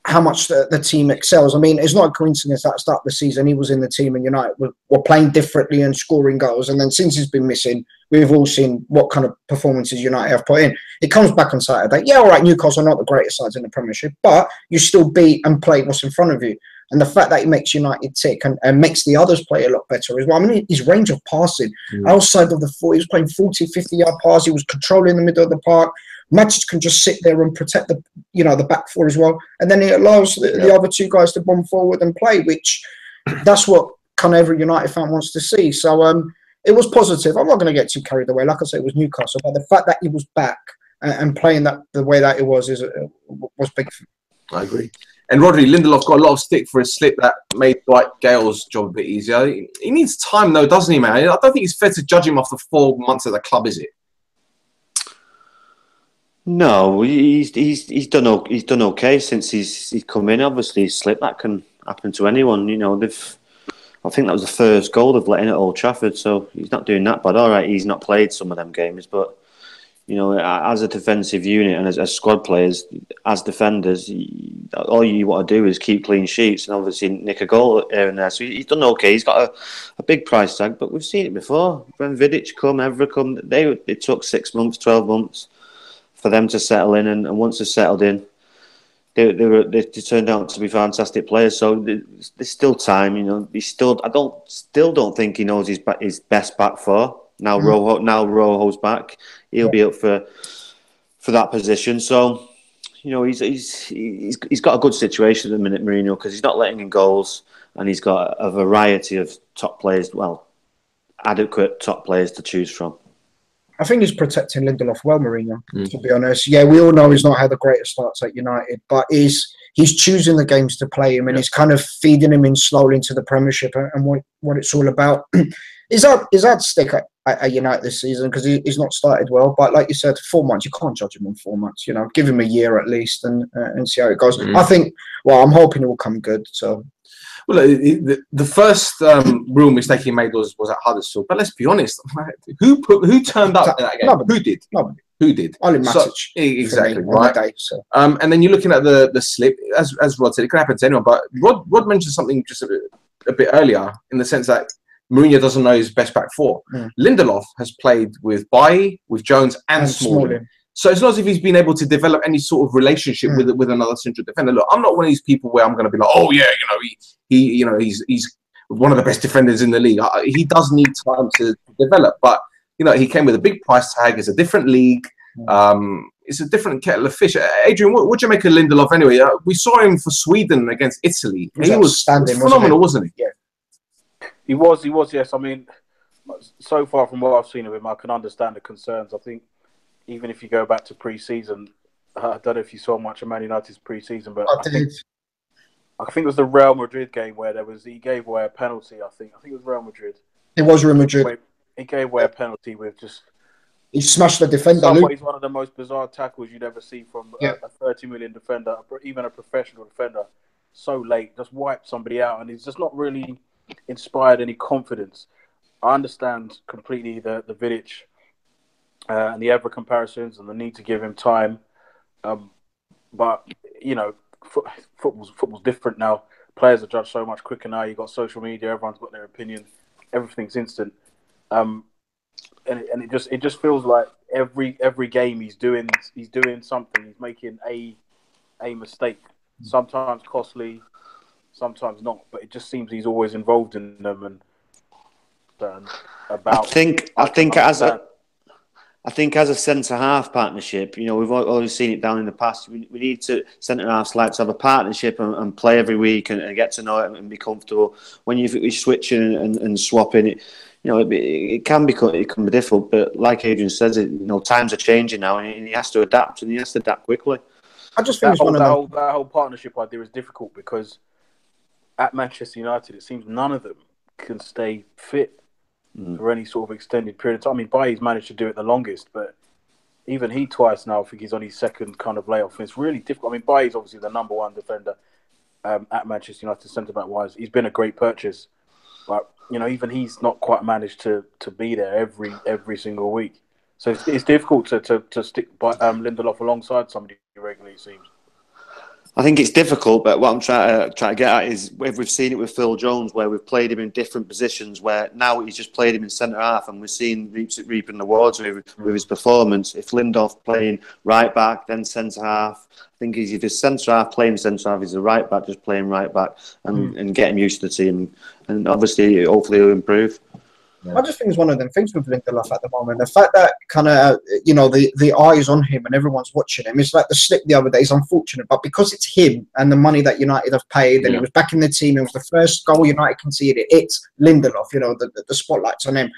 how much the team excels. I mean, it's not a coincidence that at the start of the season he was in the team and United were playing differently and scoring goals. And then since he's been missing, we've all seen what kind of performances United have put in. It comes back on Saturday. Yeah, all right, Newcastle are not the greatest sides in the Premiership, but you still beat and play what's in front of you. And the fact that he makes United tick and makes the others play a lot better as well. I mean, his range of passing outside of the 40, he was playing 40, 50-yard pass. He was controlling the middle of the park. Matic can just sit there and protect the back four as well, and then it allows the other two guys to bomb forward and play, which that's what kind of every United fan wants to see. So it was positive. I'm not going to get too carried away. Like I said, it was Newcastle, but the fact that he was back and playing that the way that it was big. I agree. And Rhodri, Lindelof got a lot of stick for a slip that made Dwight Gale's job a bit easier. He needs time though, doesn't he, man? I don't think it's fair to judge him after 4 months at the club, is it? No, he's done okay since he's come in. Obviously, he's slipped. That can happen to anyone. You know, I think that was the first goal they've let in at Old Trafford, so he's not doing that bad. All right, he's not played some of them games, but you know, as a defensive unit and as squad players, as defenders, all you want to do is keep clean sheets and obviously nick a goal here and there. So he's done okay. He's got a big price tag, but we've seen it before. When Vidic come, Evra come, it took 6 months, 12 months. For them to settle in, and once they've settled in, they turned out to be fantastic players. So there's still time, you know. I don't think he knows his best back four. Now Rojo's back, he'll be up for that position. So you know he's got a good situation at the minute, Mourinho, because he's not letting in goals, and he's got a variety of top players. Well, adequate top players to choose from. I think he's protecting Lindelof well, Mourinho, to be honest. Yeah, we all know he's not had the greatest starts at United, but he's choosing the games to play him, and he's kind of feeding him in slowly into the Premiership and what it's all about. He's had stick at United this season because he's not started well, but like you said, 4 months, you can't judge him on 4 months. You know, give him a year at least and see how it goes. I think, I'm hoping it will come good, so... Well, the first real mistake he made was at Huddersfield. But let's be honest, who turned up in that game? Nobody. Who did? Nobody. Who did? Only Matic. Exactly, right. Day, so. And then you're looking at the slip, as Rod said, it can happen to anyone. But Rod mentioned something just a bit earlier in the sense that Mourinho doesn't know his best back four. Lindelof has played with Bailly, with Jones and Smalling. So it's not as if he's been able to develop any sort of relationship with another central defender. Look, I'm not one of these people where I'm going to be like, oh yeah, he's one of the best defenders in the league. He does need time to develop, but he came with a big price tag. It's a different league. It's a different kettle of fish. Adrian, what do you make of Lindelof anyway? We saw him for Sweden against Italy. He was phenomenal, wasn't he? Yeah, he was. Yes, I mean, so far from what I've seen of him, I can understand the concerns. I think. Even if you go back to pre-season, I don't know if you saw much of Man United's pre-season, but I think it was the Real Madrid game where he gave away a penalty. I think it was Real Madrid. It was Real Madrid. He gave away a penalty with just. He smashed the defender. It's one of the most bizarre tackles you'd ever see from a 30 million defender, even a professional defender. So late, just wiped somebody out, and he's just not really inspired any confidence. I understand completely the Vidic. And the Evra comparisons and the need to give him time. But, football's different now. Players are judged so much quicker now. You've got social media. Everyone's got their opinion. Everything's instant. And it just feels like every game he's doing something. He's making a mistake. Sometimes costly, sometimes not. But it just seems he's always involved in them. And I think as a centre-half partnership, we've always seen it down in the past. We need centre-halves like to have a partnership and play every week and get to know it and be comfortable. When you're switching and swapping, it can be difficult. But like Adrian says, times are changing now, and he has to adapt, and he has to adapt quickly. I just think that whole partnership idea is difficult because at Manchester United, it seems none of them can stay fit. For any sort of extended period of time. I mean, Bailly's managed to do it the longest, but even he twice now, I think he's on his second kind of layoff. And it's really difficult. I mean, Bailly's obviously the number one defender at Manchester United centre-back wise. He's been a great purchase. But, even he's not quite managed to be there every single week. So it's difficult to stick by Lindelof alongside somebody regularly, it seems. I think it's difficult, but what I'm trying to get at is we've seen it with Phil Jones, where we've played him in different positions, where now he's just played him in centre half, and we're seeing reaping the rewards with his performance. If Lindelof playing right back, then centre half, I think if he's centre half playing centre half, he's a right back just playing right back, and get him used to the team, and obviously hopefully he'll improve. I just think it's one of them things with Lindelof at the moment. The fact that kind of, the eyes on him and everyone's watching him. It's like the slip the other day is unfortunate, but because it's him and the money that United have paid, and he was back in the team, it was the first goal United conceded. It's Lindelof, the spotlight's on him.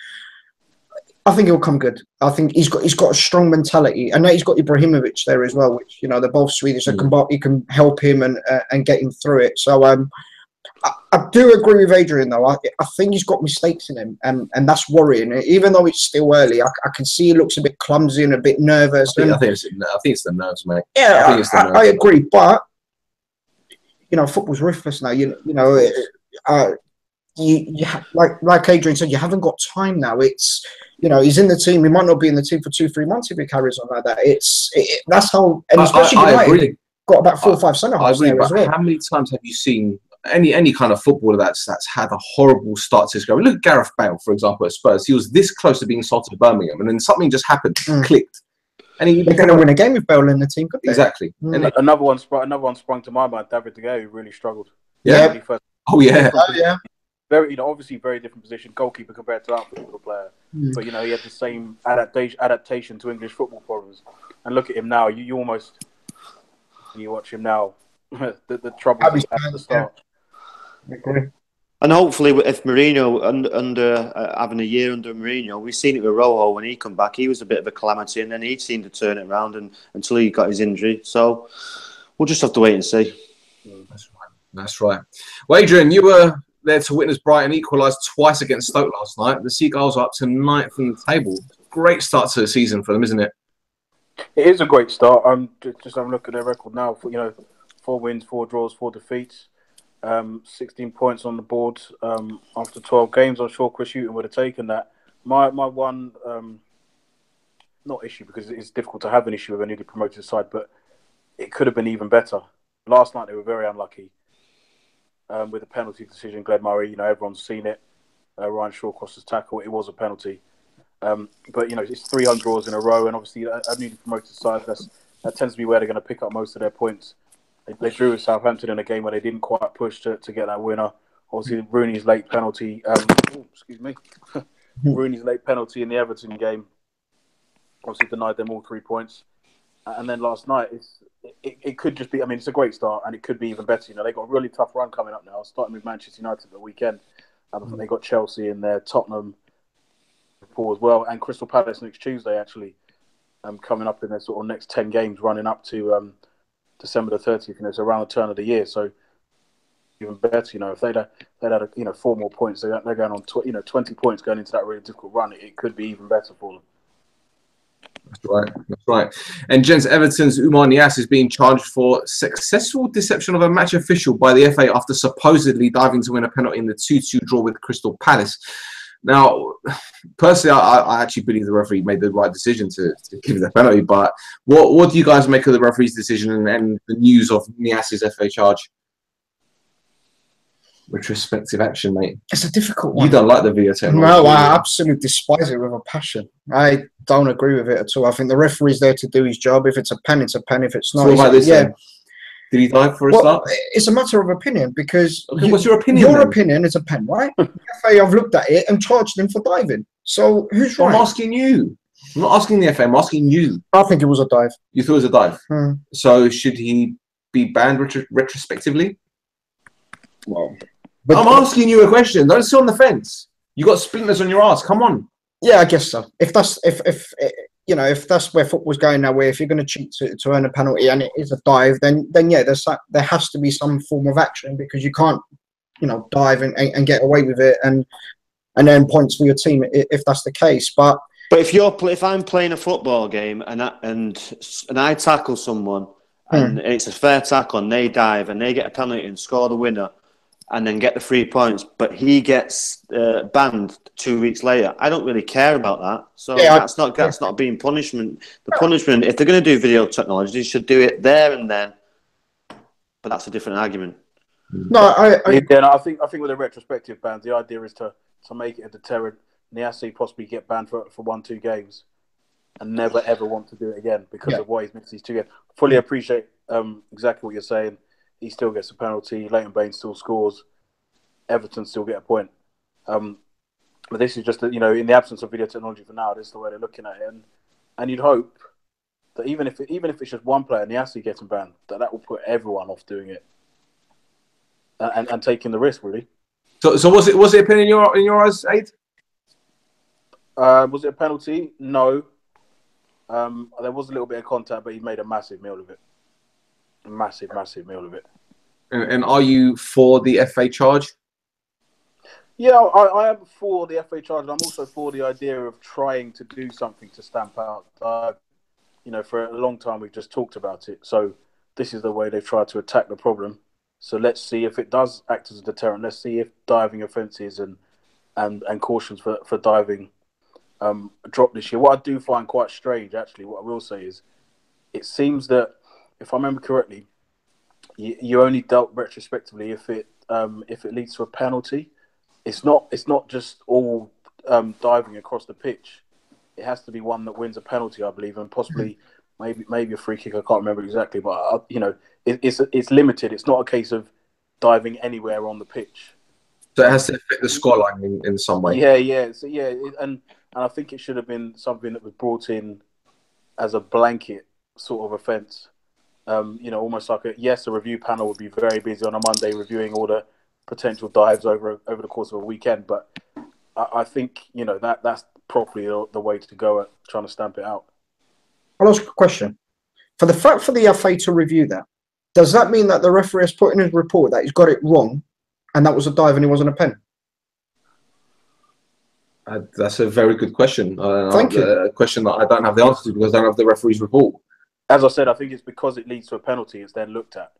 I think he'll come good. I think he's got a strong mentality, and he's got Ibrahimovic there as well, which they're both Swedish. So he can help him and get him through it. So I do agree with Adrian, though. I think he's got mistakes in him, and that's worrying. Even though it's still early, I can see he looks a bit clumsy and a bit nervous. I think it's the nerves, mate. Yeah, I agree. But football's ruthless now. Like Adrian said, you haven't got time now. It's he's in the team. He might not be in the team for 2-3 months if he carries on like that. That's how, and especially United got about 4 or 5 centre halves there as well. How many times have you seen any kind of footballer that's had a horrible start to his career? Look at Gareth Bale, for example, at Spurs. He was this close to being sold to Birmingham, and then something just happened, clicked. And they're going to win a game with Bale in the team, could they? Exactly. And another one sprung to my mind. David De Gea, who really struggled. Yeah. Very, obviously very different position, goalkeeper compared to our football player. But he had the same adaptation to English football problems. And look at him now. You almost, when you watch him now, the trouble at the start. And hopefully, if Mourinho under having a year under Mourinho, we've seen it with Rojo when he come back. He was a bit of a calamity, and then he seemed to turn it around until he got his injury. So we'll just have to wait and see. That's right. Well, Adrian, you were there to witness Brighton equalise twice against Stoke last night. The Seagulls are up to 9th in the table. Great start to the season for them, isn't it? It is a great start. I'm just having a look at their record now. 4 wins, 4 draws, 4 defeats. 16 points on the board after 12 games. I'm sure Chris Hughton would have taken that. My one, not issue, because it's difficult to have an issue with a newly promoted side, but it could have been even better. Last night they were very unlucky with a penalty decision. Glenn Murray, everyone's seen it. Ryan Shawcross's tackle, it was a penalty. But it's 3 home draws in a row, and obviously a newly promoted side, that tends to be where they're going to pick up most of their points. They drew with Southampton in a game where they didn't quite push to get that winner. Obviously, Rooney's late penalty. Rooney's late penalty in the Everton game obviously denied them all 3 points. And then last night, it could just be. I mean, it's a great start, and it could be even better. They got a really tough run coming up now, starting with Manchester United at the weekend. I think they got Chelsea in there, Tottenham, Liverpool as well, and Crystal Palace next Tuesday actually, coming up in their sort of next 10 games, running up to December the 30th. It's around the turn of the year, so even better. If they'd had 4 more points, they're going on 20 points going into that really difficult run. It could be even better for them. That's right. And gents, Everton's Umar Niasse is being charged for successful deception of a match official by the FA after supposedly diving to win a penalty in the 2-2 draw with Crystal Palace. Now, personally, I actually believe the referee made the right decision to give the penalty. But what do you guys make of the referee's decision and the news of Niasse's FA charge? Retrospective action, mate. It's a difficult one. You don't like the video technology. No, I absolutely despise it with a passion. I don't agree with it at all. I think the referee's there to do his job. If it's a pen, it's a pen. If it's not, so what about this, then? Did he dive for a start? It's a matter of opinion, because what's your opinion? Your opinion is a pen, right? The FA have looked at it and charged him for diving. So who's right? I'm asking you. I'm not asking the FA. I'm asking you. I think it was a dive. You thought it was a dive. So should he be banned retrospectively? Well, I'm asking you a question. Don't sit on the fence. You got splinters on your ass. Come on. Yeah, I guess so. If that's where football's going now, where if you're going to cheat to earn a penalty and it is a dive, then yeah, there has to be some form of action, because you can't, dive and get away with it and earn points for your team if that's the case. But if I'm playing a football game and I tackle someone and it's a fair tackle and they dive and they get a penalty and score the winner, and then get the 3 points, but he gets banned 2 weeks later, I don't really care about that. So that's not being punishment. The punishment, if they're going to do video technology, they should do it there and then. but that's a different argument. No, I think with the retrospective bans, the idea is to make it a deterrent. Niasse possibly get banned for 1-2 games and never ever want to do it again because of what he's missed these 2 games. Fully appreciate exactly what you're saying. He still gets a penalty. Leighton Baines still scores. Everton still get a point. But this is just, in the absence of video technology for now, this is the way they're looking at it. And you'd hope that even if it's just one player, Niasse getting banned, that will put everyone off doing it and taking the risk, really. So was it a pen in your eyes, Aid? Was it a penalty? No. There was a little bit of contact, but he made a massive meal of it. A massive, massive meal of it. And are you for the FA charge? Yeah, I am for the FA charge. And I'm also for the idea of trying to do something to stamp out. For a long time we've just talked about it. So this is the way they've tried to attack the problem. So let's see if it does act as a deterrent. Let's see if diving offences and cautions for diving drop this year. What I do find quite strange, actually, what I will say is, it seems that, if I remember correctly, you only dealt retrospectively if it leads to a penalty. It's not just all diving across the pitch. It has to be one that wins a penalty, I believe, and possibly maybe a free kick. I can't remember exactly, but it's limited. It's not a case of diving anywhere on the pitch. So it has to fit the scoreline in some way. Yeah. So and I think it should have been something that was brought in as a blanket sort of offence. Almost like a review panel would be very busy on a Monday reviewing all the potential dives over the course of a weekend. But I think that's probably the way to go at trying to stamp it out. I'll ask a question. For the FA to review that, does that mean that the referee has put in his report that he's got it wrong and that was a dive and it wasn't a pen? That's a very good question. Thank you. A question that I don't have the answer to because I don't have the referee's report. As I said, I think it's because it leads to a penalty. It's then looked at.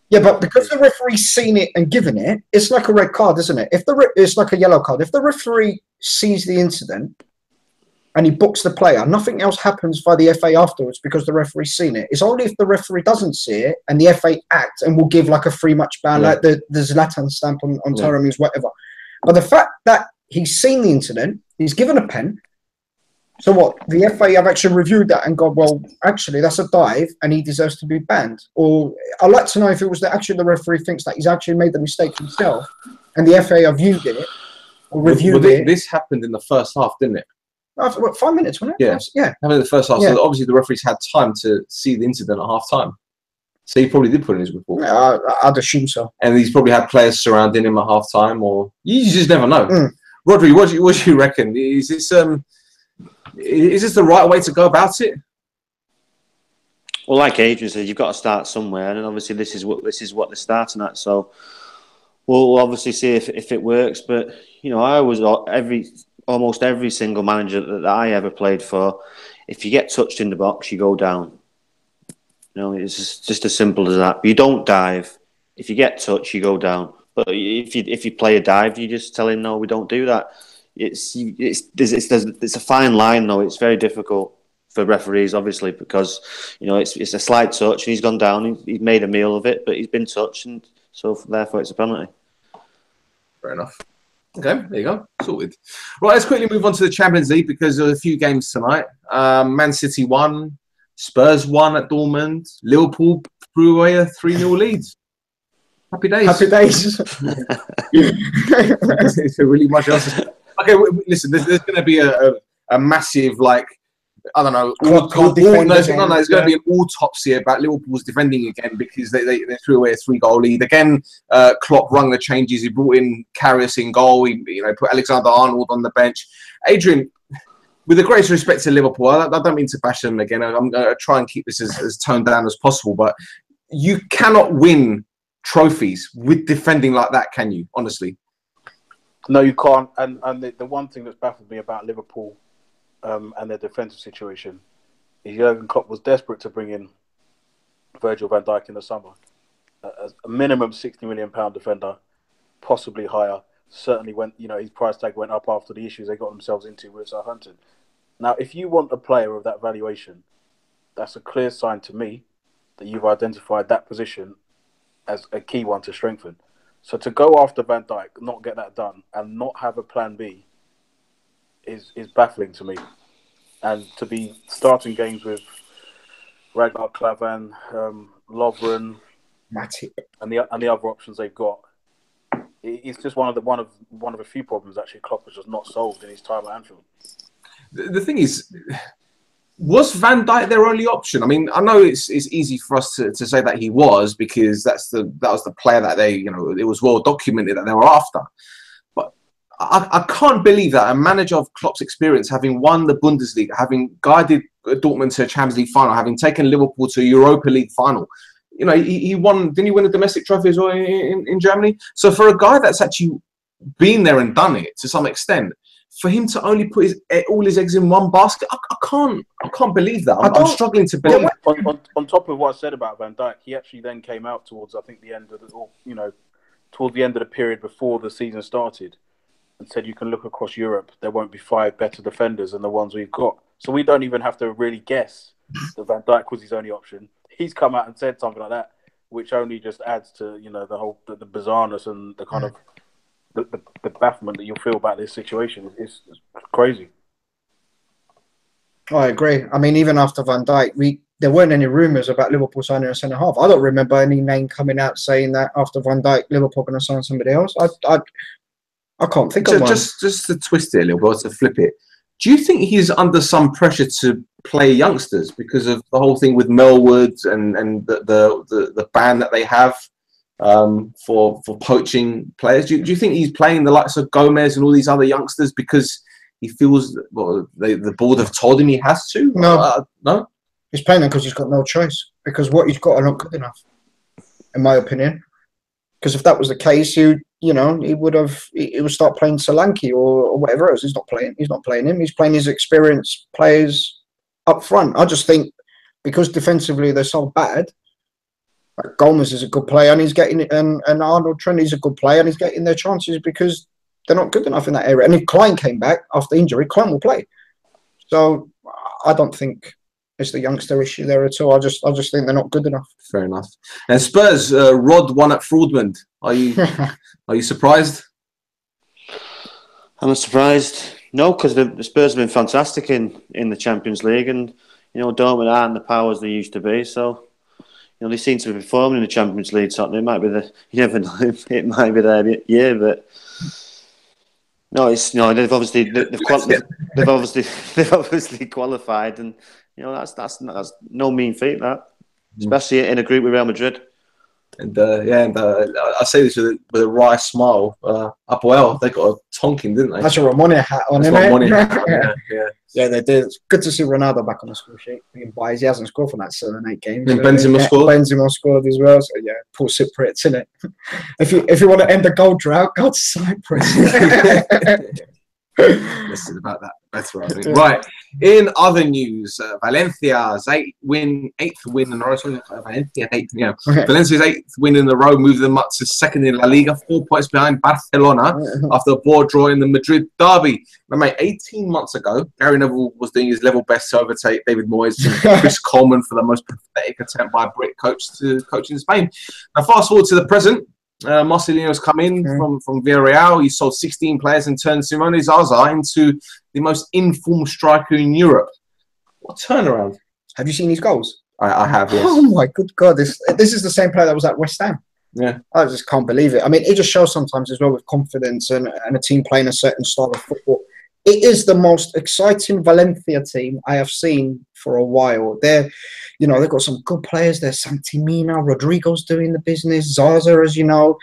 Yeah, but because the referee's seen it and given it, it's like a red card, isn't it? It's like a yellow card. If the referee sees the incident and he books the player, nothing else happens by the FA afterwards because the referee's seen it. It's only if the referee doesn't see it and the FA act and will give like a free match ban, like the Zlatan stamp on Taramis, whatever. But the fact that he's seen the incident, he's given a pen. So what? The FA have actually reviewed that and gone, well, actually, that's a dive and he deserves to be banned. Or I'd like to know if it was that actually the referee thinks that he's actually made the mistake himself and the FA have viewed it or reviewed it. This happened in the first half, didn't it? After, 5 minutes, wasn't it? Yeah. Happened in the first half. Yeah. So obviously the referees had time to see the incident at half time. So he probably did put in his report. Yeah, I'd assume so. And he's probably had players surrounding him at half time, or you just never know. Rhodri, what do you reckon? Is this the right way to go about it? Well, like Adrian said, you've got to start somewhere, and obviously this is what they're starting at. So we'll obviously see if it works. But I was almost every single manager that I ever played for. If you get touched in the box, you go down. It's just as simple as that. But you don't dive. If you get touched, you go down. But if you play a dive, you just tell him no, we don't do that. It's a fine line though. It's very difficult for referees, obviously, because it's a slight touch and he's gone down. He's made a meal of it, but he's been touched, and so therefore it's a penalty. Fair enough. Okay, there you go. Sorted. Right, let's quickly move on to the Champions League because there are a few games tonight. Man City won, Spurs won at Dortmund, Liverpool threw away a 3-0 lead. Happy days. Happy days. Is there really much else? Okay, listen. There's going to be a massive I don't know. There's going to be an autopsy about Liverpool's defending again because they threw away a 3-goal lead again. Klopp rung the changes. He brought in Karius in goal. He put Alexander-Arnold on the bench. Adrian, with the greatest respect to Liverpool, I don't mean to bash them again. I'm going to try and keep this as toned down as possible. But you cannot win trophies with defending like that, can you? Honestly. No, you can't. And the one thing that's baffled me about Liverpool and their defensive situation is Jurgen Klopp was desperate to bring in Virgil van Dijk in the summer. As a minimum £60 million defender, possibly higher. Certainly when his price tag went up after the issues they got themselves into with Southampton. Now, if you want a player of that valuation, that's a clear sign to me that you've identified that position as a key one to strengthen. So to go after Van Dijk, not get that done, and not have a plan B is baffling to me. And to be starting games with Ragnar Klavan, Lovren, Matip, and the other options they've got, it's just one of a few problems actually Klopp has just not solved in his time at Anfield. The thing is, was Van Dijk their only option? I mean, I know it's easy for us to say that he was, because that was the player that they, it was well documented that they were after. But I can't believe that a manager of Klopp's experience, having won the Bundesliga, having guided Dortmund to a Champions League final, having taken Liverpool to a Europa League final, he won. Didn't he win a domestic trophy as well in Germany? So for a guy that's actually been there and done it to some extent, for him to only put all his eggs in one basket, I can't believe that. I'm struggling to believe. On top of what I said about Van Dijk, he actually then came out towards, I think, the end of towards the end of the period before the season started, and said you can look across Europe, there won't be 5 better defenders than the ones we've got. So we don't even have to really guess that Van Dijk was his only option. He's come out and said something like that, which only just adds to the whole the bizarreness and the kind of the bafflement that you'll feel about this situation. It's crazy. I agree. I mean, even after Van Dijk, there weren't any rumours about Liverpool signing a centre half. I don't remember any name coming out saying that after Van Dijk, Liverpool going to sign somebody else. I can't think of one. Just to twist it a little bit, to flip it. Do you think he's under some pressure to play youngsters because of the whole thing with Melwood and the ban that they have for poaching players? Do you think he's playing the likes of Gomez and all these other youngsters because he feels the board have told him he has to? No. He's playing them because he's got no choice, because what he's got are not good enough, in my opinion. Because if that was the case, he would start playing Solanke or whatever else. He's not playing him. He's playing his experienced players up front. I just think because defensively they're so bad, like Gomez is a good player and he's getting and Arnold Trent is a good player and he's getting their chances because they're not good enough in that area. And if Klein came back after injury, Klein will play. So I don't think it's the youngster issue there at all. I just think they're not good enough. Fair enough. And Spurs, Rod won at Fraudman. Are you surprised? I'm not surprised. No, because the Spurs have been fantastic in the Champions League, and Dortmund aren't the powers they used to be. So they seem to be performing in the Champions League. So it might be you never know. It might be their year, but no, it's they've obviously qualified, and that's no mean feat, that, especially in a group with Real Madrid. And I say this with a wry smile. Apoel, they got a tonking, didn't they? That's a Ramone hat on, isn't it? Yeah, they did. It's good to see Ronaldo back on the score sheet. Being biased, he hasn't scored for that 7-8 games. And Benzema scored. Benzema scored as well. So yeah, poor Cypriots, innit? If you want to end the goal drought, go to Cyprus. Listen about that better, I think. Right. In other news, Valencia's 8th win in a row. Valencia's 8th win in a row moved them up to second in La Liga, 4 points behind Barcelona after a poor draw in the Madrid derby. Now, mate, 18 months ago, Gary Neville was doing his level best to overtake David Moyes and Chris Coleman for the most pathetic attempt by a Brit coach to coach in Spain. Now, fast forward to the present. Marcelino's come in from Villarreal. He sold 16 players and turned Simone Zaza into the most informed striker in Europe. What turnaround! Have you seen his goals? I have, yes. Oh my good God! This is the same player that was at West Ham. Yeah, I just can't believe it. I mean, it just shows sometimes as well with confidence and a team playing a certain style of football. It is the most exciting Valencia team I have seen for a while. They've got some good players. There's Santimina, Rodrigo's doing the business, Zaza, as you know,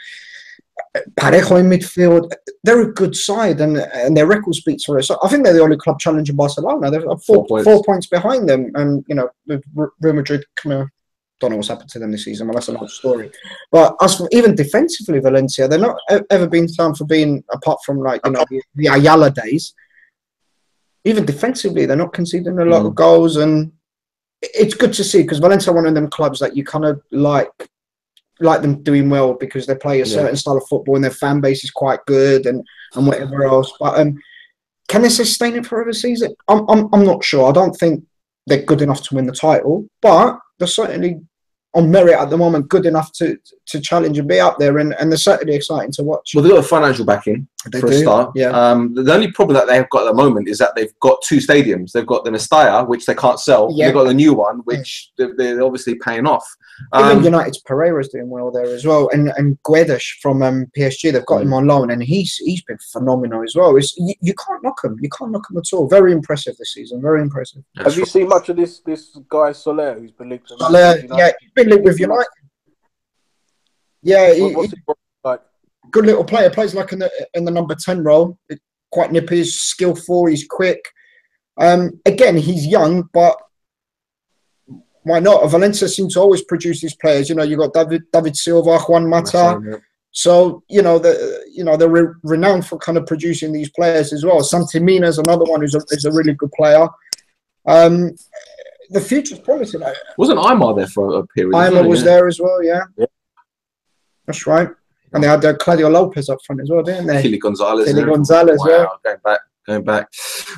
Parejo in midfield. They're a good side, and their record speaks for it. So I think they're the only club challenging Barcelona. They're 4 points behind them, and with Real Madrid don't know what's happened to them this season. Well, that's another story. But even defensively, Valencia, they're not ever been found for being, apart from the Ayala days. Even defensively, they're not conceding a lot of goals, and it's good to see because Valencia are one of them clubs that you kind of like them doing well because they play a certain style of football and their fan base is quite good and whatever else. But can they sustain it for every season? I'm not sure. I don't think they're good enough to win the title, but they're certainly on merit at the moment, good enough to challenge and be up there, and they're certainly exciting to watch. Well, they've got a financial backing for a start. Yeah. The only problem that they've got at the moment is that they've got two stadiums. They've got the Mestalla, which they can't sell. Yeah. They've got the new one, which they're obviously paying off. Even United's Pereira's doing well there as well, and Guedes from PSG, they've got him on loan, and he's been phenomenal as well. You can't knock him. You can't knock him at all. Very impressive this season. Very impressive. Have you seen much of this guy Soler, who's been linked to United? Yeah, he's been linked with United. Yeah, what's he like? Good little player. Plays like in the number 10 role. Quite nippy, he's skillful. He's quick. Again, he's young, but why not? Valencia seems to always produce these players. You know, you got David Silva, Juan Mata. Yeah. So they're renowned for kind of producing these players as well. Santimina is another one who's a really good player. The future's promising. Wasn't Aymar there for a period? Aymar was there as well. Yeah, that's right. And they had Claudio Lopez up front as well, didn't they? Kili Gonzalez. Wow, yeah. Going back.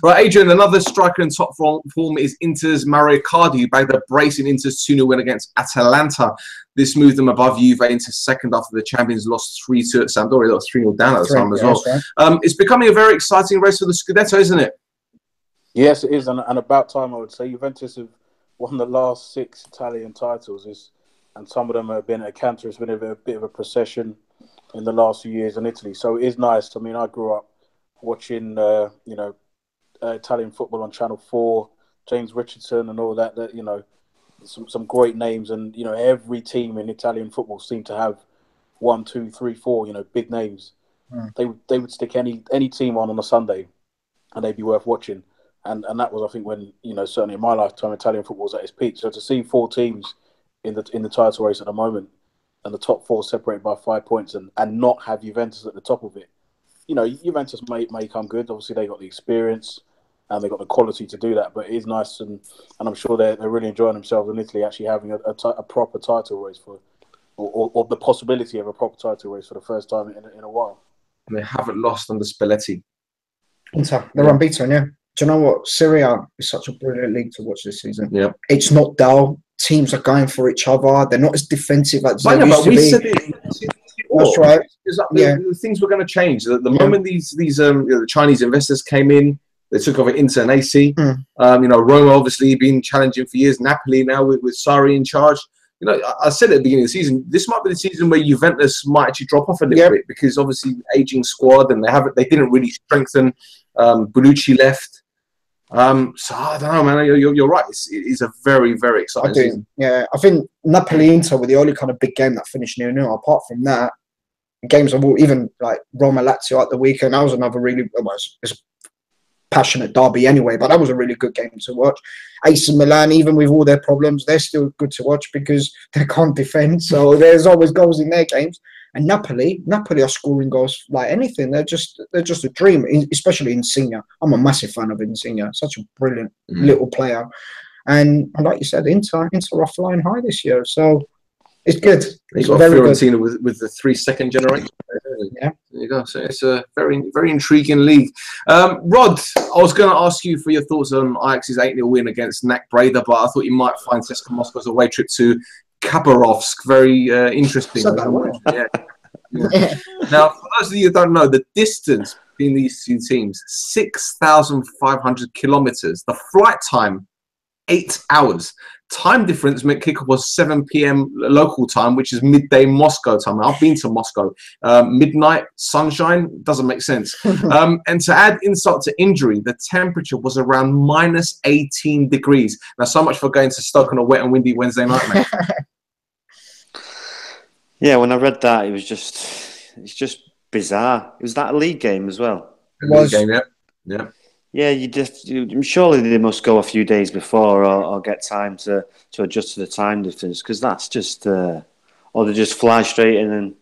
Right, Adrian, another striker in top form is Inter's Mario Icardi, who bagged a brace in Inter's 2-0 win against Atalanta. This moved them above Juve into second after the champions lost 3-2 at Sampdoria. They lost 3-0 down at the time as well. Right. It's becoming a very exciting race for the Scudetto, isn't it? Yes, it is. And about time, I would say. Juventus have won the last 6 Italian titles, and some of them have been a canter. It's been a bit of a procession in the last few years in Italy. So it is nice. I mean, I grew up watching, Italian football on Channel 4, James Richardson and all that. Some great names, and every team in Italian football seemed to have 1, 2, 3, 4, big names. They would stick any team on a Sunday, and they'd be worth watching. And that was, I think, when certainly in my lifetime, Italian football was at its peak. So to see 4 teams in the title race at the moment, and the top 4 separated by 5 points, and not have Juventus at the top of it. Juventus may come good. Obviously, they got the experience and they got the quality to do that. But it is nice, and I'm sure they're really enjoying themselves in Italy, actually having a proper title race or the possibility of a proper title race for the first time in a while. And they haven't lost under Spalletti. They're unbeaten, yeah. Do you know what? Serie A is such a brilliant league to watch this season. Yeah, it's not dull. Teams are going for each other. They're not as defensive as they used to be. Said it. That's right. The things were going to change. The moment these the Chinese investors came in, they took over Inter and AC. Roma obviously been challenging for years. Napoli now with Sarri in charge. I said at the beginning of the season, this might be the season where Juventus might actually drop off a little bit, because obviously aging squad, and they didn't really strengthen. Bonucci left. So I don't know, man. You're right. It's a very, very exciting season. Yeah, I think Napoli Inter were the only kind of big game that finished 0-0. Apart from that, games of even like Roma Lazio at the weekend, that was another really it's a passionate derby anyway. But that was a really good game to watch. AC Milan, even with all their problems, they're still good to watch because they can't defend. So there's always goals in their games. And Napoli are scoring goals like anything. They're just a dream, especially Insigne. I'm a massive fan of Insigne. Such a brilliant little player. And like you said, Inter are flying high this year. So it's good. You've got Fiorentina with the 3 second generation. Yeah. There you go. So it's a very, very intriguing league. Rod, I was going to ask you for your thoughts on Ajax's 8-0 win against NAC Breda, but I thought you might find CSKA Moscow's away trip to Khabarovsk very interesting. Yeah. Now, for those of you who don't know, the distance between these two teams, 6,500 kilometers. The flight time, 8 hours. Time difference meant kickoff was 7 p.m. local time, which is midday Moscow time. I've been to Moscow. Midnight, sunshine, doesn't make sense. And to add insult to injury, the temperature was around minus 18 degrees. Now, so much for going to Stoke on a wet and windy Wednesday night, mate. Yeah, when I read that, it's just bizarre. It was that a league game as well. It was. League game, yeah. Yeah, surely they must go a few days before or get time to adjust to the time difference, because that's just, or they just fly straight in and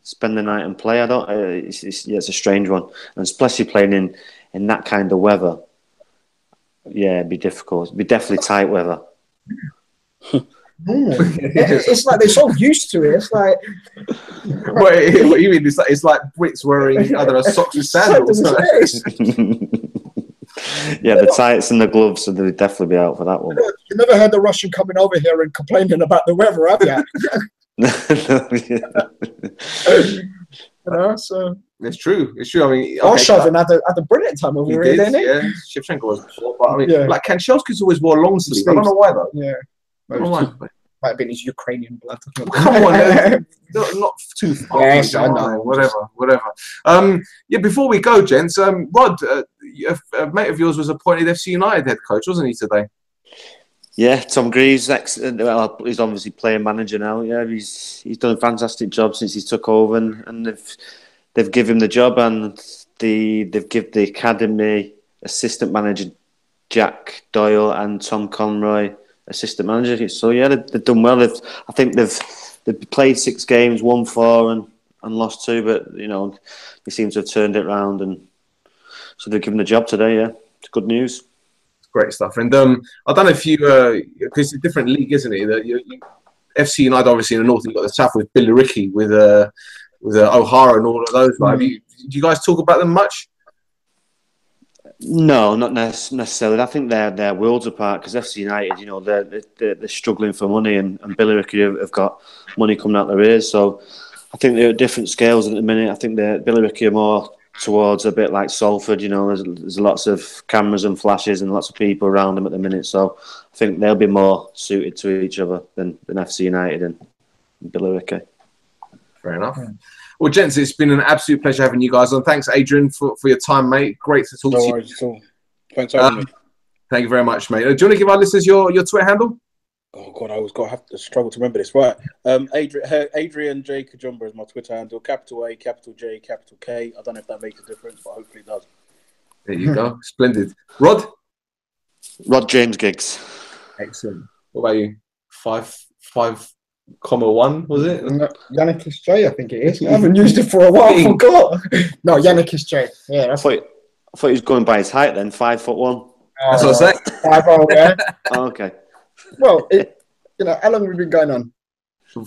spend the night and play. It's a strange one, and especially playing in that kind of weather. Yeah, it'd be difficult. It'd be definitely tight weather. It's like they're so used to it. It's like, what you mean? It's like Brits wearing, I don't know, socks with sandals. Yeah, the tights and the gloves, so they'd definitely be out for that one. You never heard the Russian coming over here and complaining about the weather, have you? You know, so it's true. It's true. I mean, Arshavin had a brilliant time over here, didn't he? Yeah, Shevchenko was before, but I mean, like Kanchelskis always wore long sleeves. I don't know why though. Yeah, I don't know why. Might have been his Ukrainian blood. Come on, not too far. Yes, I know. Whatever. Yeah, before we go, gents, Rod, a mate of yours was appointed FC United head coach, wasn't he, today? Yeah, Tom Greaves, well, he's obviously playing manager now. Yeah, he's done a fantastic job since he took over, and they've given him the job, and they've given the academy assistant manager Jack Doyle and Tom Conroy assistant manager. So yeah, they've done well. I think they've played 6 games, won 4 and lost 2, but you know they seem to have turned it around, and so they've given the job today. Yeah, it's good news. Great stuff. And I don't know if you, because it's a different league, isn't it? FC United, obviously, in the north, you've got the south with Billericay, with O'Hara and all of those. Like, do you guys talk about them much? No, not necessarily. I think they're worlds apart because FC United, you know, they're struggling for money, and Billericay have got money coming out their ears. So I think they're at different scales at the minute. I think Billericay are more towards a bit like Salford, you know, there's lots of cameras and flashes and lots of people around them at the minute, so I think they'll be more suited to each other than FC United and Billericay. Fair enough. Well, gents, it's been an absolute pleasure having you guys on. Thanks, Adrian, for your time, mate. Great to talk to you. No worries at all. Thanks for having me. Thank you very much, mate. Do you want to give our listeners your Twitter handle? Oh God, I always have to struggle to remember this. Right, Adrian J Kajumba is my Twitter handle. Capital A, capital J, capital K. I don't know if that makes a difference, but hopefully it does. There you go. Splendid. Rod James Giggs. Excellent. What about you? 5,1 was it? Yannickis J, I think it is. I haven't used it for a while. I forgot. No, Yannickis J. Yeah, I thought he was going by his height then. 5'1". That's what I say. 5'0", yeah. Oh, okay. Well, you know, how long have we been going on?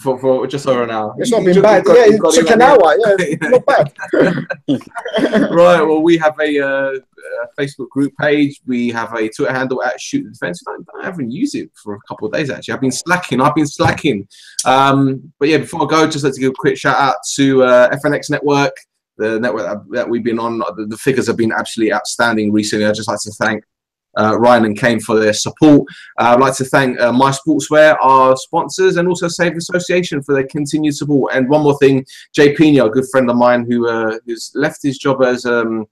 For just over an hour. It's not been bad. It took an hour. Yeah, not bad. Right. Well, we have a Facebook group page. We have a Twitter handle at Shoot the Defence. I haven't used it for a couple of days, actually. I've been slacking. But yeah, before I go, just like to give a quick shout out to FNX Network, the network that we've been on. The figures have been absolutely outstanding recently. I'd just like to thank Ryan and Kane for their support. I'd like to thank My Sportswear, our sponsors, and also Save Association for their continued support. And one more thing, Jay Pino, a good friend of mine who's left his job as a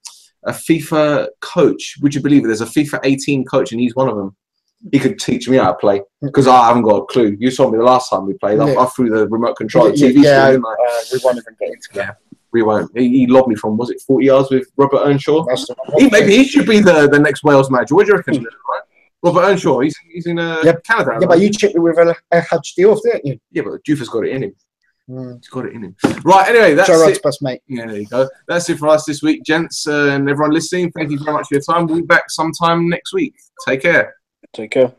FIFA coach. Would you believe it? There's a FIFA 18 coach, and he's one of them. He could teach me how to play because I haven't got a clue. You saw me the last time we played. I threw the remote control TV. Yeah, we won't even get into that. Yeah. We won't. He lobbed me from, was it 40 yards with Robert Earnshaw? Maybe he should be the next Wales manager. What do you reckon? Right? Robert Earnshaw, he's in Canada. Yeah, but you chipped me with a Hajj Diouf, didn't you? Yeah, but Diouf's got it in him. He's got it in him. Right, anyway, that's it. Best mate. Yeah, there you go. That's it for us this week, gents, and everyone listening. Thank you very much for your time. We'll be back sometime next week. Take care. Take care.